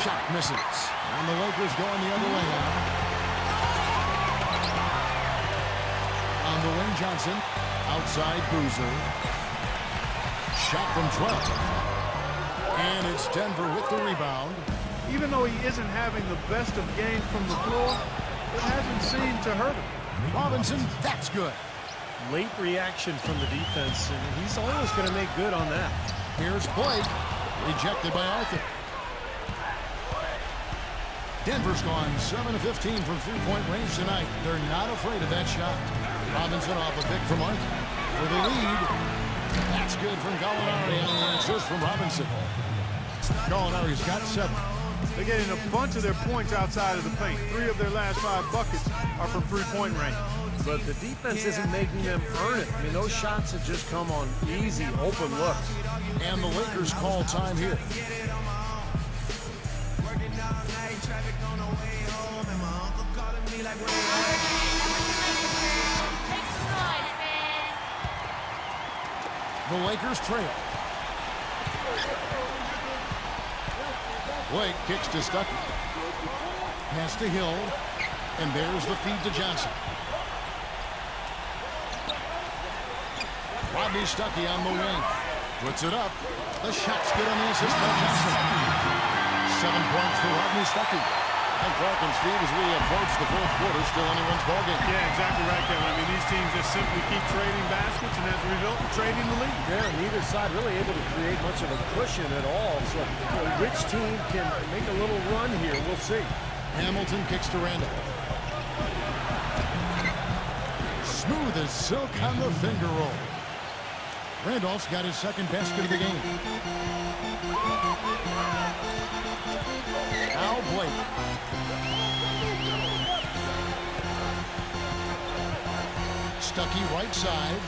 Speaker 2: Shot misses. And the Lakers going the other way now. On to Wayne Johnson. Outside Boozer. Shot from 12. And it's Denver with the rebound.
Speaker 4: Even though he isn't having the best of games from the floor, it hasn't seemed to hurt him.
Speaker 2: Robinson, that's good.
Speaker 3: Late reaction from the defense, and he's always going to make good on that.
Speaker 2: Here's Blake. Rejected by Arthur. Denver's gone 7 of 15 from three-point range tonight. They're not afraid of that shot. Robinson off a pick from Arthur. For the lead. That's good from Gallinari on the assist from Robinson. Gallinari's got 7.
Speaker 4: They're getting a bunch of their points outside of the paint. 3 of their last 5 buckets are from three-point range.
Speaker 3: But the defense isn't making them earn it. I mean, those shots have just come on easy, open looks.
Speaker 2: And the Lakers call time here. The Lakers trail. Blake kicks to Stuckey. Pass to Hill. And there's the feed to Johnson. Rodney Stuckey on the wing. Puts it up. The shot's good on the assist by Johnson. 7 points for Rodney Stuckey. And Clark and Steve, as we approach the fourth quarter, still anyone's ballgame.
Speaker 4: Yeah, exactly right, Kevin. I mean, these teams just simply keep trading baskets, and as a result, trading the lead.
Speaker 3: Yeah, neither side really able to create much of a cushion at all. So, which team can make a little run here? We'll see.
Speaker 2: Hamilton kicks to Randolph. Smooth as silk on the finger roll. Randolph's got his second basket of the game. Now Blake. Stuckey right side.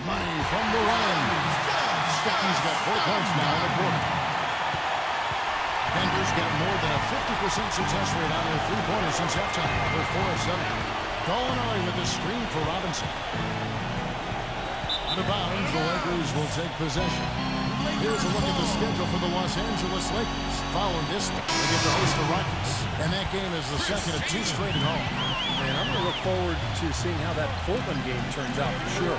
Speaker 2: Money from the run. Stuckey's got 4 points now in the quarter. Denver's got more than a 50% success rate on their three-pointers since halftime. They're 4 of 7. Gallinari with a screen for Robinson. Out of bounds, the Lakers will take possession. Here's a look at the schedule for the Los Angeles Lakers. Following this one, they get to host the Rockets. And that game is the second of 2 straight at home.
Speaker 3: And I'm going to look forward to seeing how that Portland game turns out for sure.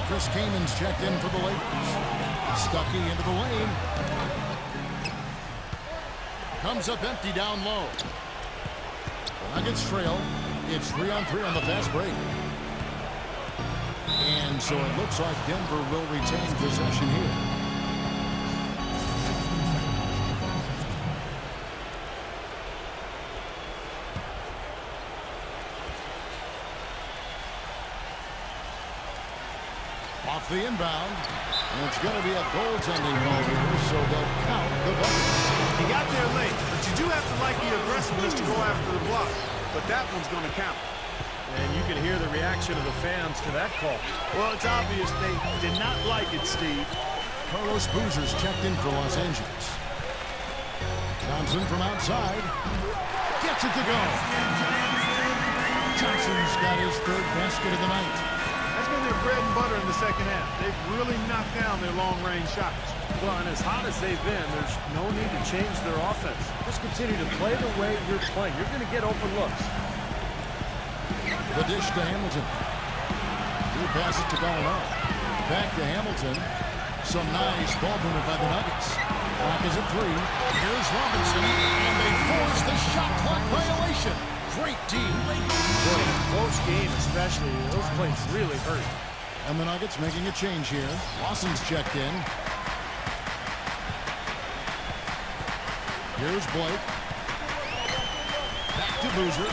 Speaker 2: Chris Kamen's checked in for the Lakers. Stuckey into the lane. Comes up empty down low. Nuggets trail. It's 3-on-3 on the fast break. And so it looks like Denver will retain possession here. Off the inbound. And it's going to be a goaltending call here, so they'll count the bucket.
Speaker 4: He got there late, but you do have to like the aggressiveness to go after the block. But that one's going to count.
Speaker 3: And you can hear the reaction of the fans to that call.
Speaker 4: Well, it's obvious they did not like it, Steve.
Speaker 2: Carlos Boozer's checked in for Los Angeles. Johnson from outside. Gets it to go. Johnson's got his third basket of the night.
Speaker 4: That's been their bread and butter in the second half. They've really knocked down their long-range shots.
Speaker 3: Well, and as hot as they've been, there's no need to change their offense. Just continue to play the way you're playing. You're going to get open looks.
Speaker 2: The dish to Hamilton. He passes to Gallinari. Back to Hamilton. Some nice ball movement by the Nuggets. Clock is at 3. Here's Robinson, and they force the shot clock violation. Great team.
Speaker 3: Boy, in a close game especially, those plays really hurt.
Speaker 2: And the Nuggets making a change here. Lawson's checked in. Here's Blake. Back to Boozer.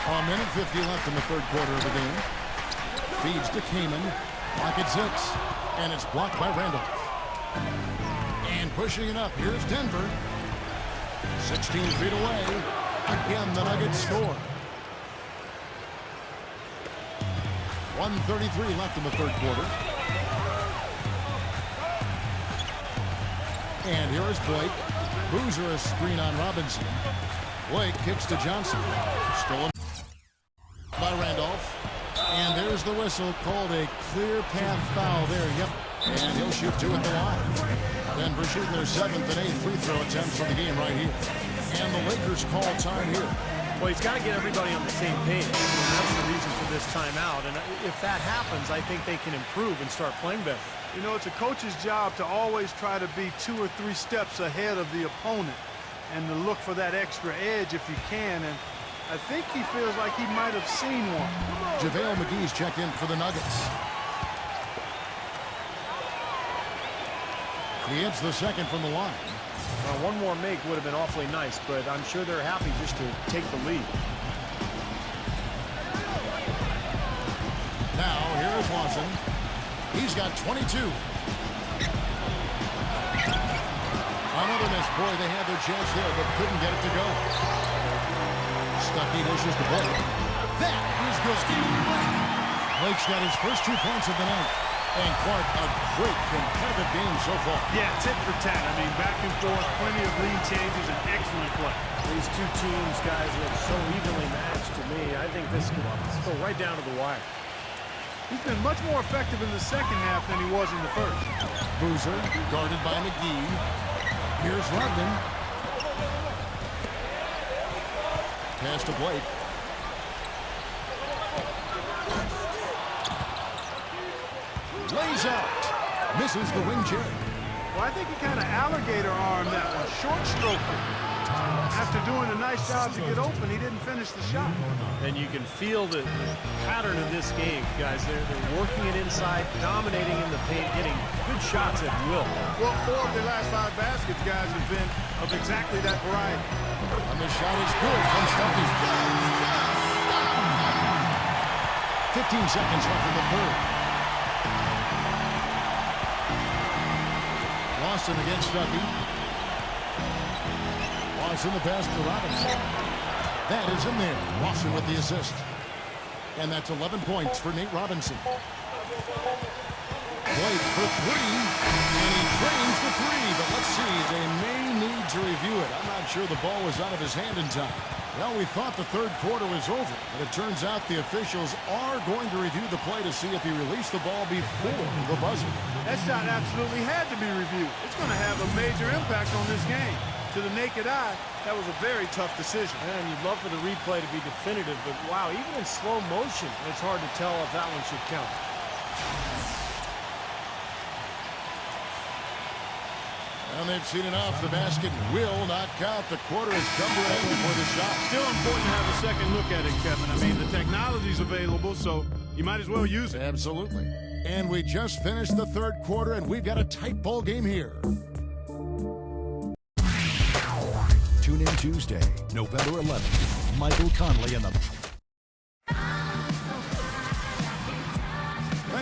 Speaker 2: A minute 50 left in the third quarter of the game. Feeds to Kaman. Clock at 6. And it's blocked by Randolph. And pushing it up. Here's Denver. 16 feet away. Again, the Nuggets score. 1:33 left in the third quarter. And here is Blake. Boozer a screen on Robinson. Blake kicks to Johnson. Stolen by Randolph. And there's the whistle, called a clear path foul there. Yep. And he'll shoot 2 at the line. Denver shooting their 7th and 8th free throw attempts of the game right here. And the Lakers call time here.
Speaker 3: Well, he's got to get everybody on the same page. And that's the reason for this timeout. And if that happens, I think they can improve and start playing better.
Speaker 4: You know, it's a coach's job to always try to be 2 or 3 steps ahead of the opponent and to look for that extra edge if you can. And I think he feels like he might have seen one.
Speaker 2: JaVale McGee's checked in for the Nuggets. He hits the second from the line.
Speaker 3: One more make would have been awfully nice, but I'm sure they're happy just to take the lead.
Speaker 2: Now, here's Lawson. He's got 22. Another miss. Boy, they had their chance there, but couldn't get it to go. Stuckey dishes to Blake. That is good. Blake's got his first 2 points of the night. And Clark, a great competitive game so far.
Speaker 4: Yeah, tit for tat. I mean, back and forth, plenty of lead changes, and excellent play.
Speaker 3: These two teams, guys, look so evenly matched to me. I think this could go right down to the wire.
Speaker 4: He's been much more effective in the second half than he was in the first.
Speaker 2: Boozer, guarded by McGee. Here's Rodman. Pass to Blake. Lays out. Misses the wing chair.
Speaker 4: Well, I think he kind of alligator armed that one. Short stroked it. After doing a nice job to get open, he didn't finish the shot.
Speaker 3: And you can feel the pattern of this game, guys. They're working it inside, dominating in the paint, getting good shots at will.
Speaker 4: Well, 4 of their last 5 baskets, guys, have been of exactly that variety.
Speaker 2: And the shot is good from Stuckey. 15 seconds left in the third. Lawson against Stuckey. Lawson the pass to Robinson. That is in there. Lawson with the assist. And that's 11 points for Nate Robinson. Blake for 3. And he drains the 3. But let's see. They may need to review it. I'm not sure the ball was out of his hand in time. Well, we thought the third quarter was over, but it turns out the officials are going to review the play to see if he released the ball before the buzzer.
Speaker 4: That shot absolutely had to be reviewed. It's going to have a major impact on this game. To the naked eye, that was a very tough decision.
Speaker 3: And you'd love for the replay to be definitive, but wow, even in slow motion, it's hard to tell if that one should count.
Speaker 2: And they've seen enough. The basket will not count. The quarter has come to an end before the shot.
Speaker 4: Still important to have a second look at it, Kevin. I mean, the technology's available, so you might as well use it.
Speaker 2: Absolutely. And we just finished the third quarter, and we've got a tight ball game here.
Speaker 6: Tune in Tuesday, November 11th. Michael Conley and the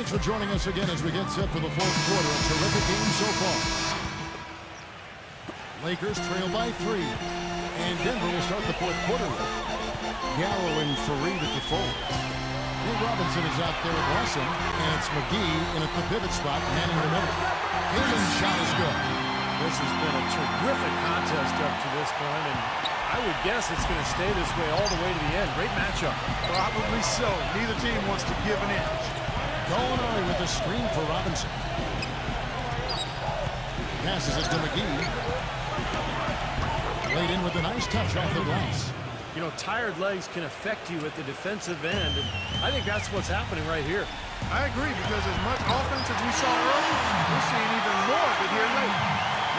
Speaker 2: Thanks for joining us again as we get set for the fourth quarter. A terrific game so far. Lakers trail by 3. And Denver will start the fourth quarter with Gallo and Fareed at the forward. Nate Robinson is out there with Lawson, and it's McGee in at the pivot spot, manning the middle. Kaelin's shot is good.
Speaker 3: This has been a terrific contest up to this point, and I would guess it's going to stay this way all the way to the end. Great matchup.
Speaker 4: Probably so. Neither team wants to give an inch.
Speaker 2: Gallinari with the screen for Robinson. Passes it to McGee. Laid in with a nice touch off the glass.
Speaker 3: You know, tired legs can affect you at the defensive end, and I think that's what's happening right here.
Speaker 4: I agree, because as much offense as we saw early, we're seeing even more of it here late.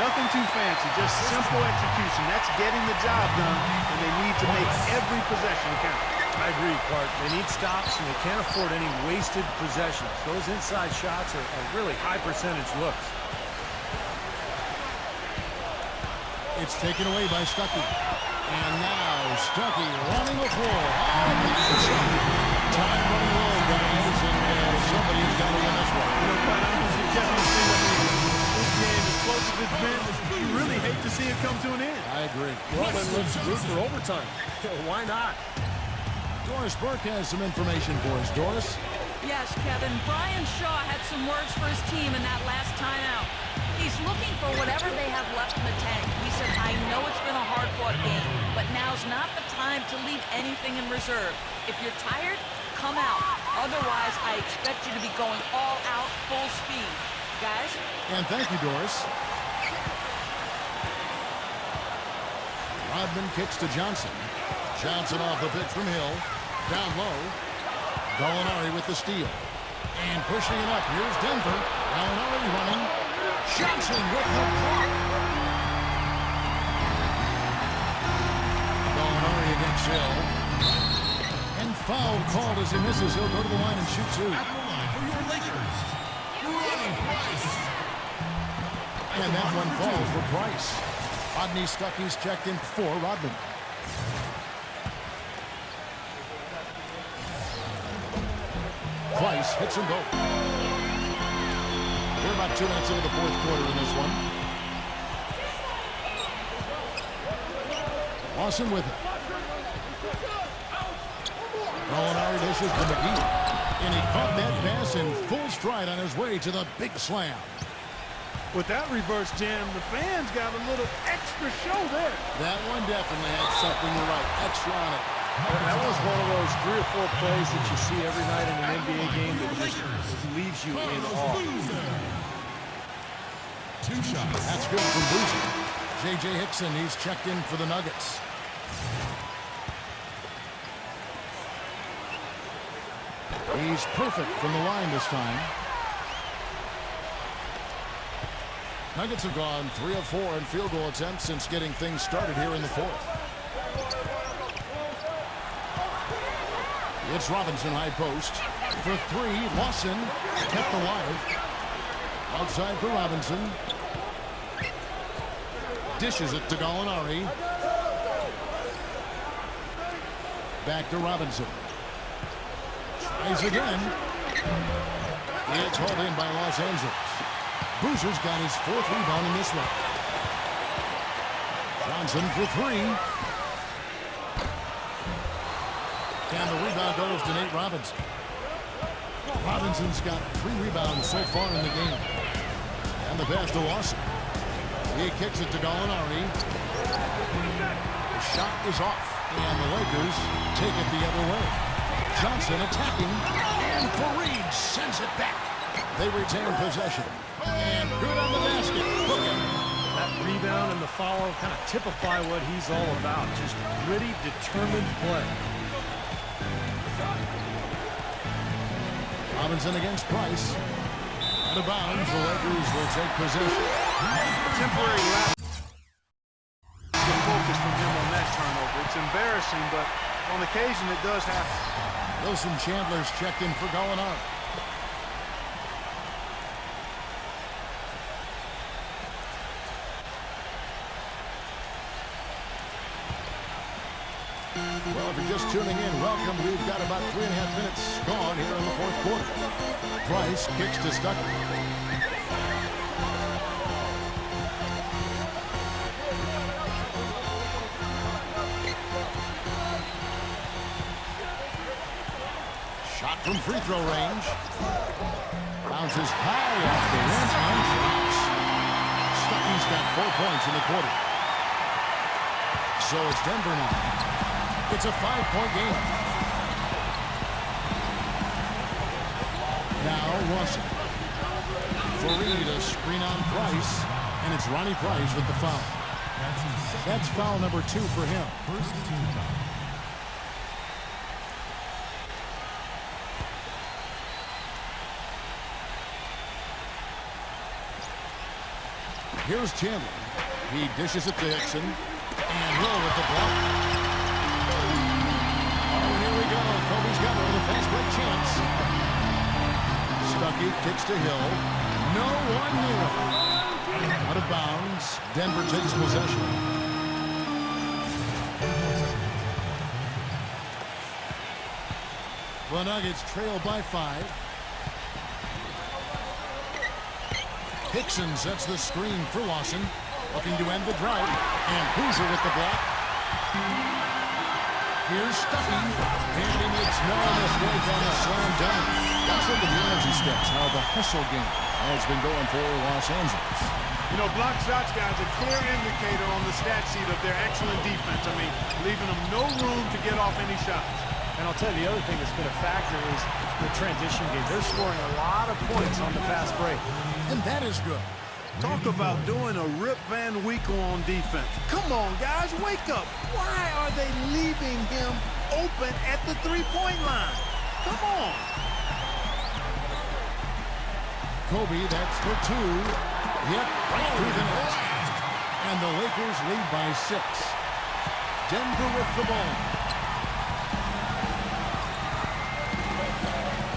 Speaker 4: Nothing too fancy, just simple execution. That's getting the job done, and they need to make every possession count.
Speaker 3: I agree, Clark. They need stops, and they can't afford any wasted possessions. Those inside shots are really high percentage looks.
Speaker 2: It's taken away by Stuckey. And now Stuckey running the floor. Time running low, guys, and somebody's got to win this one.
Speaker 4: You know, quite honestly, Kevin, this game, as close as it's been, you really hate to see it come to an end.
Speaker 2: I agree.
Speaker 3: Well, then let's root for overtime. Why not?
Speaker 2: Doris Burke has some information for us. Doris?
Speaker 5: Yes, Kevin. Brian Shaw had some words for his team in that last timeout. He's looking for whatever they have left in the tank. He said, I know it's been a hard-fought game, but now's not the time to leave anything in reserve. If you're tired, come out. Otherwise, I expect you to be going all out, full speed. Guys?
Speaker 2: And thank you, Doris. Rodman kicks to Johnson. Johnson off the pick from Hill. Down low. Gallinari with the steal. And pushing it up. Here's Denver. Gallinari running. Johnson with the block. Gallinari against Hill. And foul called as he misses. He'll go to the line and shoot 2.
Speaker 6: At the line for your Lakers, Price.
Speaker 2: And that one falls for Price. Rodney Stuckey's checked in for Rodman. Price hits them both. We're about 2 minutes into the fourth quarter in this one. Lawson with it. Gallinari dishes to McGee. And he caught that pass in full stride on his way to the big slam.
Speaker 4: With that reverse jam, the fans got a little extra show there.
Speaker 2: That one definitely had something right extra on it.
Speaker 3: That was one of those 3 or 4 plays that you see every night in an NBA game that just leaves you in awe.
Speaker 6: 2 shots.
Speaker 2: That's good from Boozer. J.J. Hickson, he's checked in for the Nuggets. He's perfect from the line this time. Nuggets have gone 3 of 4 in field goal attempts since getting things started here in the fourth. It's Robinson high post. For 3, Lawson kept alive. Outside for Robinson. Dishes it to Gallinari. Back to Robinson. Tries again. It's hauled in by Los Angeles. Boozer's got his 4th rebound in this one. Johnson for 3. And the rebound goes to Nate Robinson. Robinson's got 3 rebounds so far in the game. And the pass to Lawson. He kicks it to Gallinari. The shot is off. And the Lakers take it the other way. Johnson attacking. And Fareed sends it back. They retain possession. And good on the basket.
Speaker 3: That rebound and the follow kind of typify what he's all about. Just gritty, determined play.
Speaker 2: Robinson against Price. Out of bounds, the Lakers will take possession.
Speaker 4: Temporary lapse. The focus from him on that turnover. It's embarrassing, but on occasion it does happen.
Speaker 2: Wilson Chandler's checked in for Gallinari. Well, if you're you're just tuning in, welcome. We've got about 3.5 minutes gone here in the fourth quarter. Price kicks to Stuckey. Shot from free throw range. Bounces high off the rim and drops. Stuckey's got 4 points in the quarter. So it's Denver now. It's a 5-point game. Now Russell. For Reed, a screen on Price. And it's Ronnie Price with the foul. That's foul number 2 for him.
Speaker 6: First team foul.
Speaker 2: Here's Chandler. He dishes it to Hickson. And Hill with the block. Oh, here we go. Kobe's got it with a fast break chance. Stuckey kicks to Hill. No one near. Out of bounds. Denver takes possession. The Nuggets trail by 5. Hickson sets the screen for Lawson. Looking to end the drought. And Boozer with the block. Here's Stuckey. And he makes no mistake on the slam dunk. That's into the energy steps. How the hustle game has been going for Los Angeles.
Speaker 4: You know, block shots, guys, a clear indicator on the stat sheet of their excellent defense. I mean, leaving them no room to get off any shots.
Speaker 3: And I'll tell you, the other thing that's been a factor is the transition game. They're scoring a lot of points on the fast break.
Speaker 2: And that is good.
Speaker 4: Talk about doing a Rip Van Winkle on defense. Come on, guys, wake up. Why are they leaving him open at the three-point line? Come on.
Speaker 2: Kobe, that's for 2. Yep, right through the net. And the Lakers lead by 6. Denver with the ball.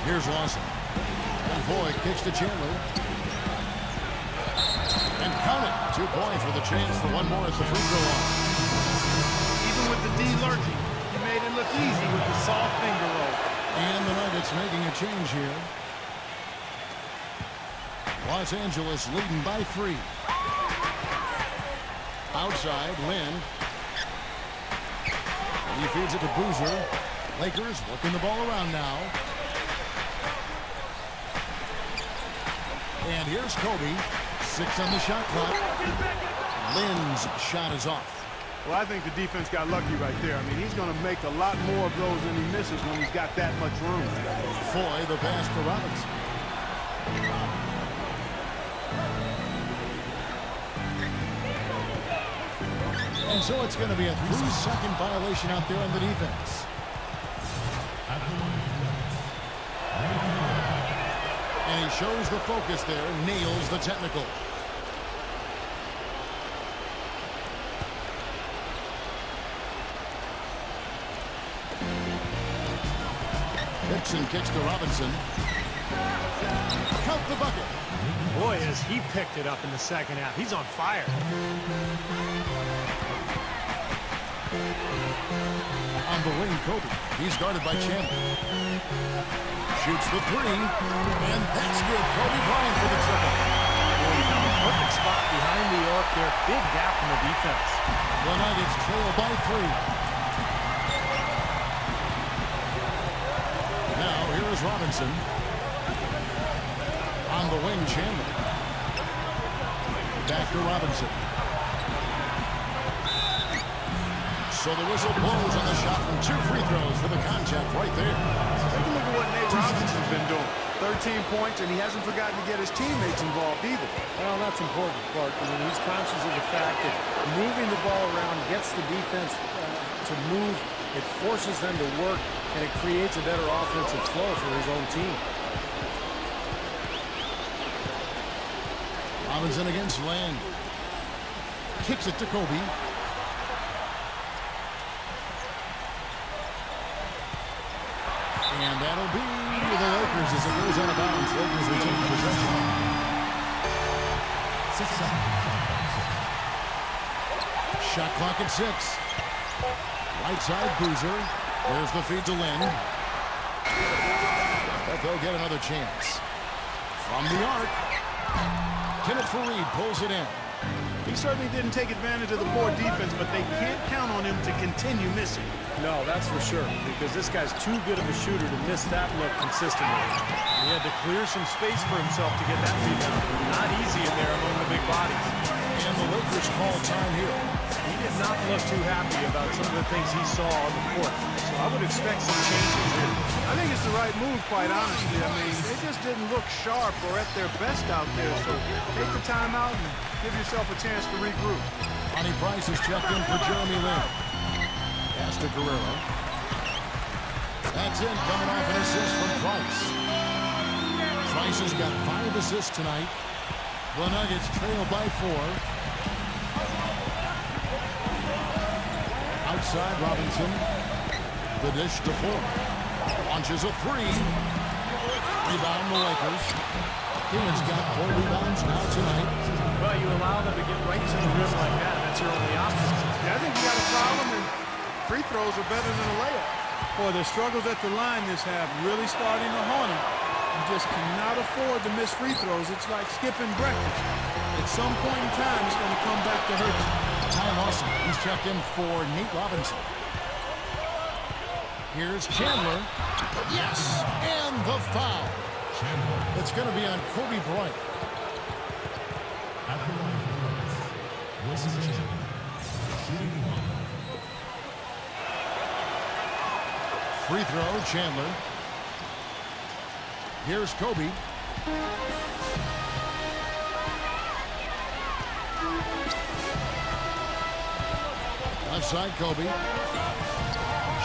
Speaker 2: Here's Lawson. And Boyd kicks to Chandler. And count it. 2 points with a chance for one more at the free throw line.
Speaker 4: Even with the D lurking, he made it look easy with the soft finger roll.
Speaker 2: And the Nuggets making a change here. Los Angeles leading by 3. Outside, Lynn. He feeds it to Boozer. Lakers working the ball around now. And here's Kobe. 6 on the shot clock. Lynn's shot is off.
Speaker 4: Well, I think the defense got lucky right there. I mean, he's going to make a lot more of those than he misses when he's got that much room.
Speaker 2: Foy, the pass to Robinson. And so it's going to be a 3-second violation out there on the defense. And he shows the focus there, nails the technical. Hickson kicks to Robinson. Count the bucket.
Speaker 3: Boy, has he picked it up in the second half. He's on fire.
Speaker 2: On the wing, Kobe. He's guarded by Chandler. Shoots the 3. And that's good. Kobe Bryant for the triple.
Speaker 3: Boy, he found a perfect spot behind the arc there. Big gap in the defense.
Speaker 2: The Nuggets trail by 3. Now, here is Robinson. On the wing, Chandler. Back to Robinson. So the whistle blows on the shot from 2 free throws for the contact right there.
Speaker 4: Take a look at what Nate Robinson's been doing. 13 points, and he hasn't forgotten to get his teammates involved either.
Speaker 3: Well, that's important, Clark. I mean, he's conscious of the fact that moving the ball around gets the defense to move. It forces them to work, and it creates a better offensive flow for his own team.
Speaker 2: Robinson against Land. Kicks it to Kobe. And that'll be the Lakers as it goes out of bounds. Lakers retain possession.
Speaker 6: 6 seconds.
Speaker 2: Shot clock at 6. Right side, Boozer. Here's the feed to Lynn. But they'll get another chance. From the arc, Kenneth Fareed pulls it in.
Speaker 4: He certainly didn't take advantage of the poor defense, but they can't count on him to continue missing.
Speaker 3: No, that's for sure, because this guy's too good of a shooter to miss that look consistently. He had to clear some space for himself to get that rebound. Not easy in there among the big bodies.
Speaker 2: And the Lakers call time here.
Speaker 3: He did not look too happy about some of the things he saw on the court. So I would expect some changes here.
Speaker 4: I think it's the right move, quite honestly. I mean, they just didn't look sharp or at their best out there. So take the time out and give yourself a chance to regroup.
Speaker 2: Lonnie Price is checked in for Jeremy Lin. Pass to Guerrero. That's in, coming off an assist from Price. Price has got 5 assists tonight. The Nuggets trail by 4. Outside Robinson. The dish to Ford. Launches a 3. Rebound the Lakers. Keenan's got 4 rebounds now tonight.
Speaker 3: Well, you allow them to get right to the rim like that. That's your only option.
Speaker 4: Yeah, I think you got a problem, and free throws are better than a layup. Boy, their struggles at the line this half really starting to haunt him. You just cannot afford to miss free throws. It's like skipping breakfast. At some point in time, it's going to come back to hurt you.
Speaker 2: Ty Lawson, he's checked in for Nate Robinson. Here's Chandler. Yes, and the foul. It's going to be on Kobe Bryant. Free throw, Chandler. Here's Kobe. Left side, Kobe.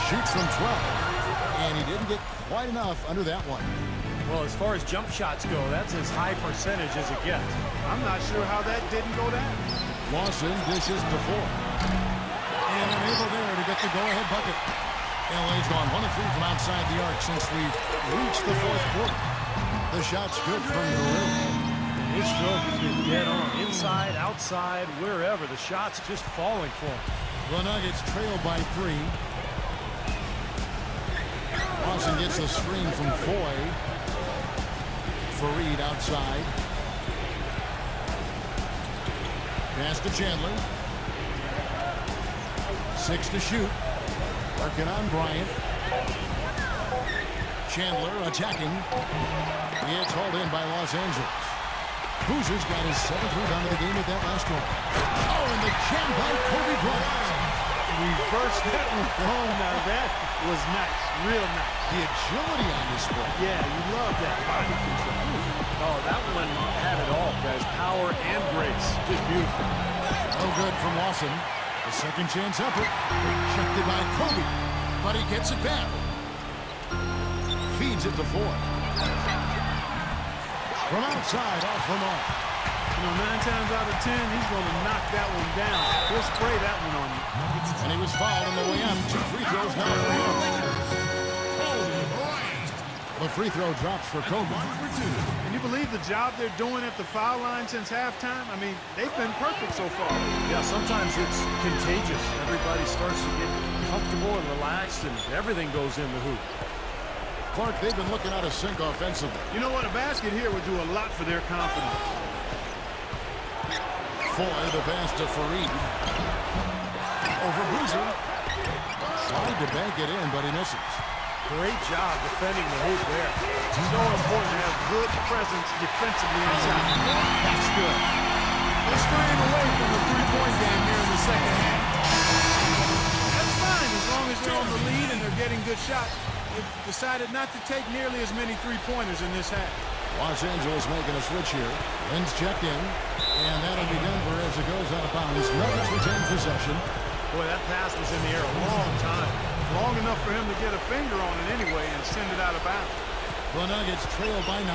Speaker 2: Shoots from 12. And he didn't get quite enough under that one.
Speaker 3: Well, as far as jump shots go, that's as high percentage as it gets.
Speaker 4: I'm not sure how that didn't go down.
Speaker 2: Lawson dishes to Ford. And unable there to get the go-ahead bucket. LA's gone 1 of 3 from outside the arc since we've reached the 4th quarter. The shot's good from Guerrero.
Speaker 3: His stroke has been dead on. Inside, outside, wherever. The shot's just falling for him.
Speaker 2: The Nuggets trail by 3. Lawson gets the screen from Foy. Fareed outside. Pass to Chandler. 6 to shoot. Working on Bryant. Chandler attacking. It's hauled in by Los Angeles. Hoosier's got his 7th rebound of the game at that last one. Oh, and the jam by Kobe Bryant.
Speaker 4: Reverse that one. Oh, now that was nice. Real nice.
Speaker 2: The agility on this play.
Speaker 4: Yeah, you love that body control.
Speaker 3: Oh, that one had it all, guys. Power and grace. Just beautiful.
Speaker 2: No good from Lawson. The second chance effort. Rejected by Kobe. But he gets it back. Feeds it to Ford. From outside, off the mark.
Speaker 4: You know, 9 times out of 10, he's going to knock that one down. He'll spray that one on you.
Speaker 2: And he was fouled on the way up. 2 free throws now for him. The free throw drops for Kobe.
Speaker 4: Can you believe the job they're doing at the foul line since halftime? I mean, they've been perfect so far.
Speaker 3: Yeah, sometimes it's contagious. Everybody starts to get comfortable and relaxed, and everything goes in the hoop.
Speaker 2: Clark, they've been looking out of sync offensively.
Speaker 4: You know what? A basket here would do a lot for their confidence.
Speaker 2: Foy, the pass to Fareed. Over Boozer. Tried to bank it in, but he misses.
Speaker 3: Great job defending the hoop there.
Speaker 4: It's so important to have good presence defensively inside.
Speaker 2: That's good.
Speaker 4: They're straying away from the three-point game here in the second half. That's fine as long as they're on the lead and they're getting good shots. They've decided not to take nearly as many three-pointers in this half.
Speaker 2: Los Angeles making a switch here. Lynn's checked in, and that'll be Denver as it goes out of bounds. Nuggets retain possession.
Speaker 3: Boy, that pass was in the air a long time.
Speaker 4: Long enough for him to get a finger on it anyway and send it out of bounds.
Speaker 2: The Nuggets trail by 9.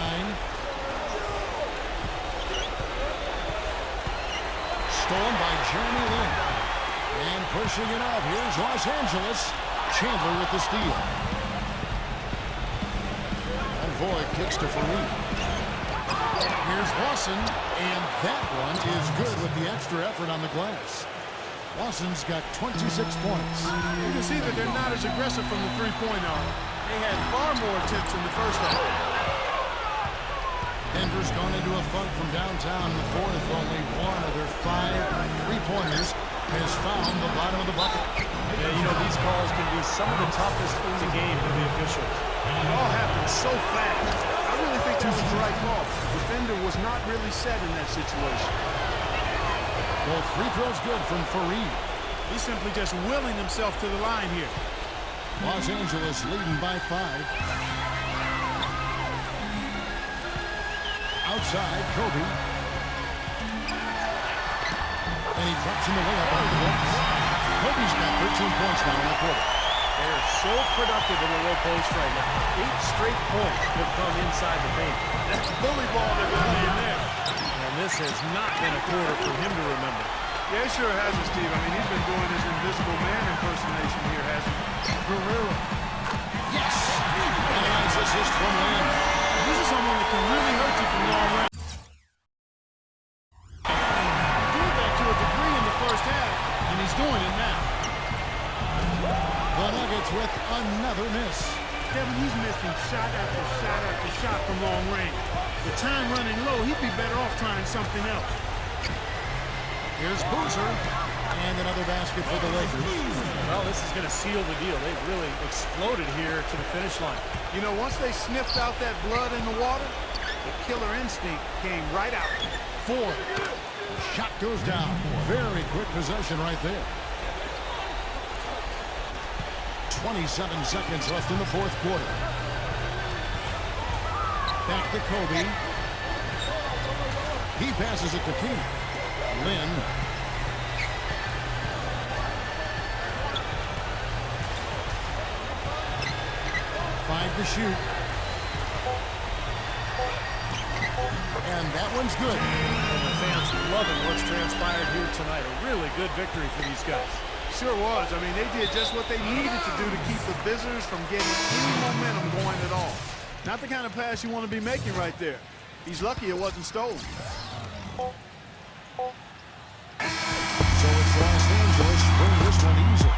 Speaker 2: Stolen by Jeremy Lin. And pushing it up, here's Los Angeles. Chandler with the steal. And Voigt kicks to Fareed. Here's Lawson, and that one is good with the extra effort on the glass. Lawson's got 26 points.
Speaker 4: You can see that they're not as aggressive from the three-point arc. They had far more attempts in the first half.
Speaker 2: Denver's gone into a funk from downtown in the fourth. Only one of their 5 three-pointers has found the bottom of the bucket.
Speaker 3: Yeah, you know, these calls can be some of the toughest in the game for the officials.
Speaker 4: It all happened so fast. I really think that was the right call. The defender was not really set in that situation.
Speaker 2: Well, free throws good from Fareed.
Speaker 4: He's simply just willing himself to the line here.
Speaker 2: Los Angeles leading by 5. Outside, Kobe. And he drops in the layup on the glass. Kobe's got 13 points now in the quarter.
Speaker 3: They're so productive in the low post right now. 8 straight points have come inside the paint.
Speaker 4: That's bully ball they're playing there.
Speaker 3: And this has not been a quarter for him to remember.
Speaker 4: Yeah, it sure hasn't, Steve. I mean, he's been doing his invisible man impersonation here, hasn't he?
Speaker 2: Guerrero. Yes! And a nice assist from Lynn.
Speaker 4: This is someone that can really hurt you from long range. He did that to a degree in the first half, and he's doing it now.
Speaker 2: The Nuggets with another miss.
Speaker 4: Kevin, he's missing shot after shot after shot from long range. The time running low, he'd be better off trying something else.
Speaker 2: Here's Boozer. And another basket for the Lakers.
Speaker 3: Well, this is going to seal the deal. They really exploded here to the finish line.
Speaker 4: You know, once they sniffed out that blood in the water, the killer instinct came right out.
Speaker 2: 4. The shot goes down. Very quick possession right there. 27 seconds left in the fourth quarter. Back to Kobe. He passes it to Keith. Lynn. Five to shoot. And that one's good.
Speaker 3: And the fans loving what's transpired here tonight. A really good victory for these guys.
Speaker 4: Sure was. I mean, they did just what they needed to do to keep the visitors from getting any momentum going at all. Not the kind of pass you want to be making right there. He's lucky it wasn't stolen.
Speaker 2: So it's Los Angeles bring this one easy.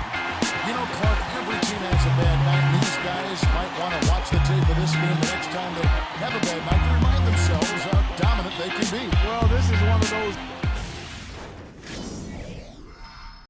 Speaker 2: You know, Clark, every team has a bad night, and these guys might want to watch the tape of this game the next time they have a bad night to remind themselves how dominant they can be.
Speaker 4: Well, this is one of those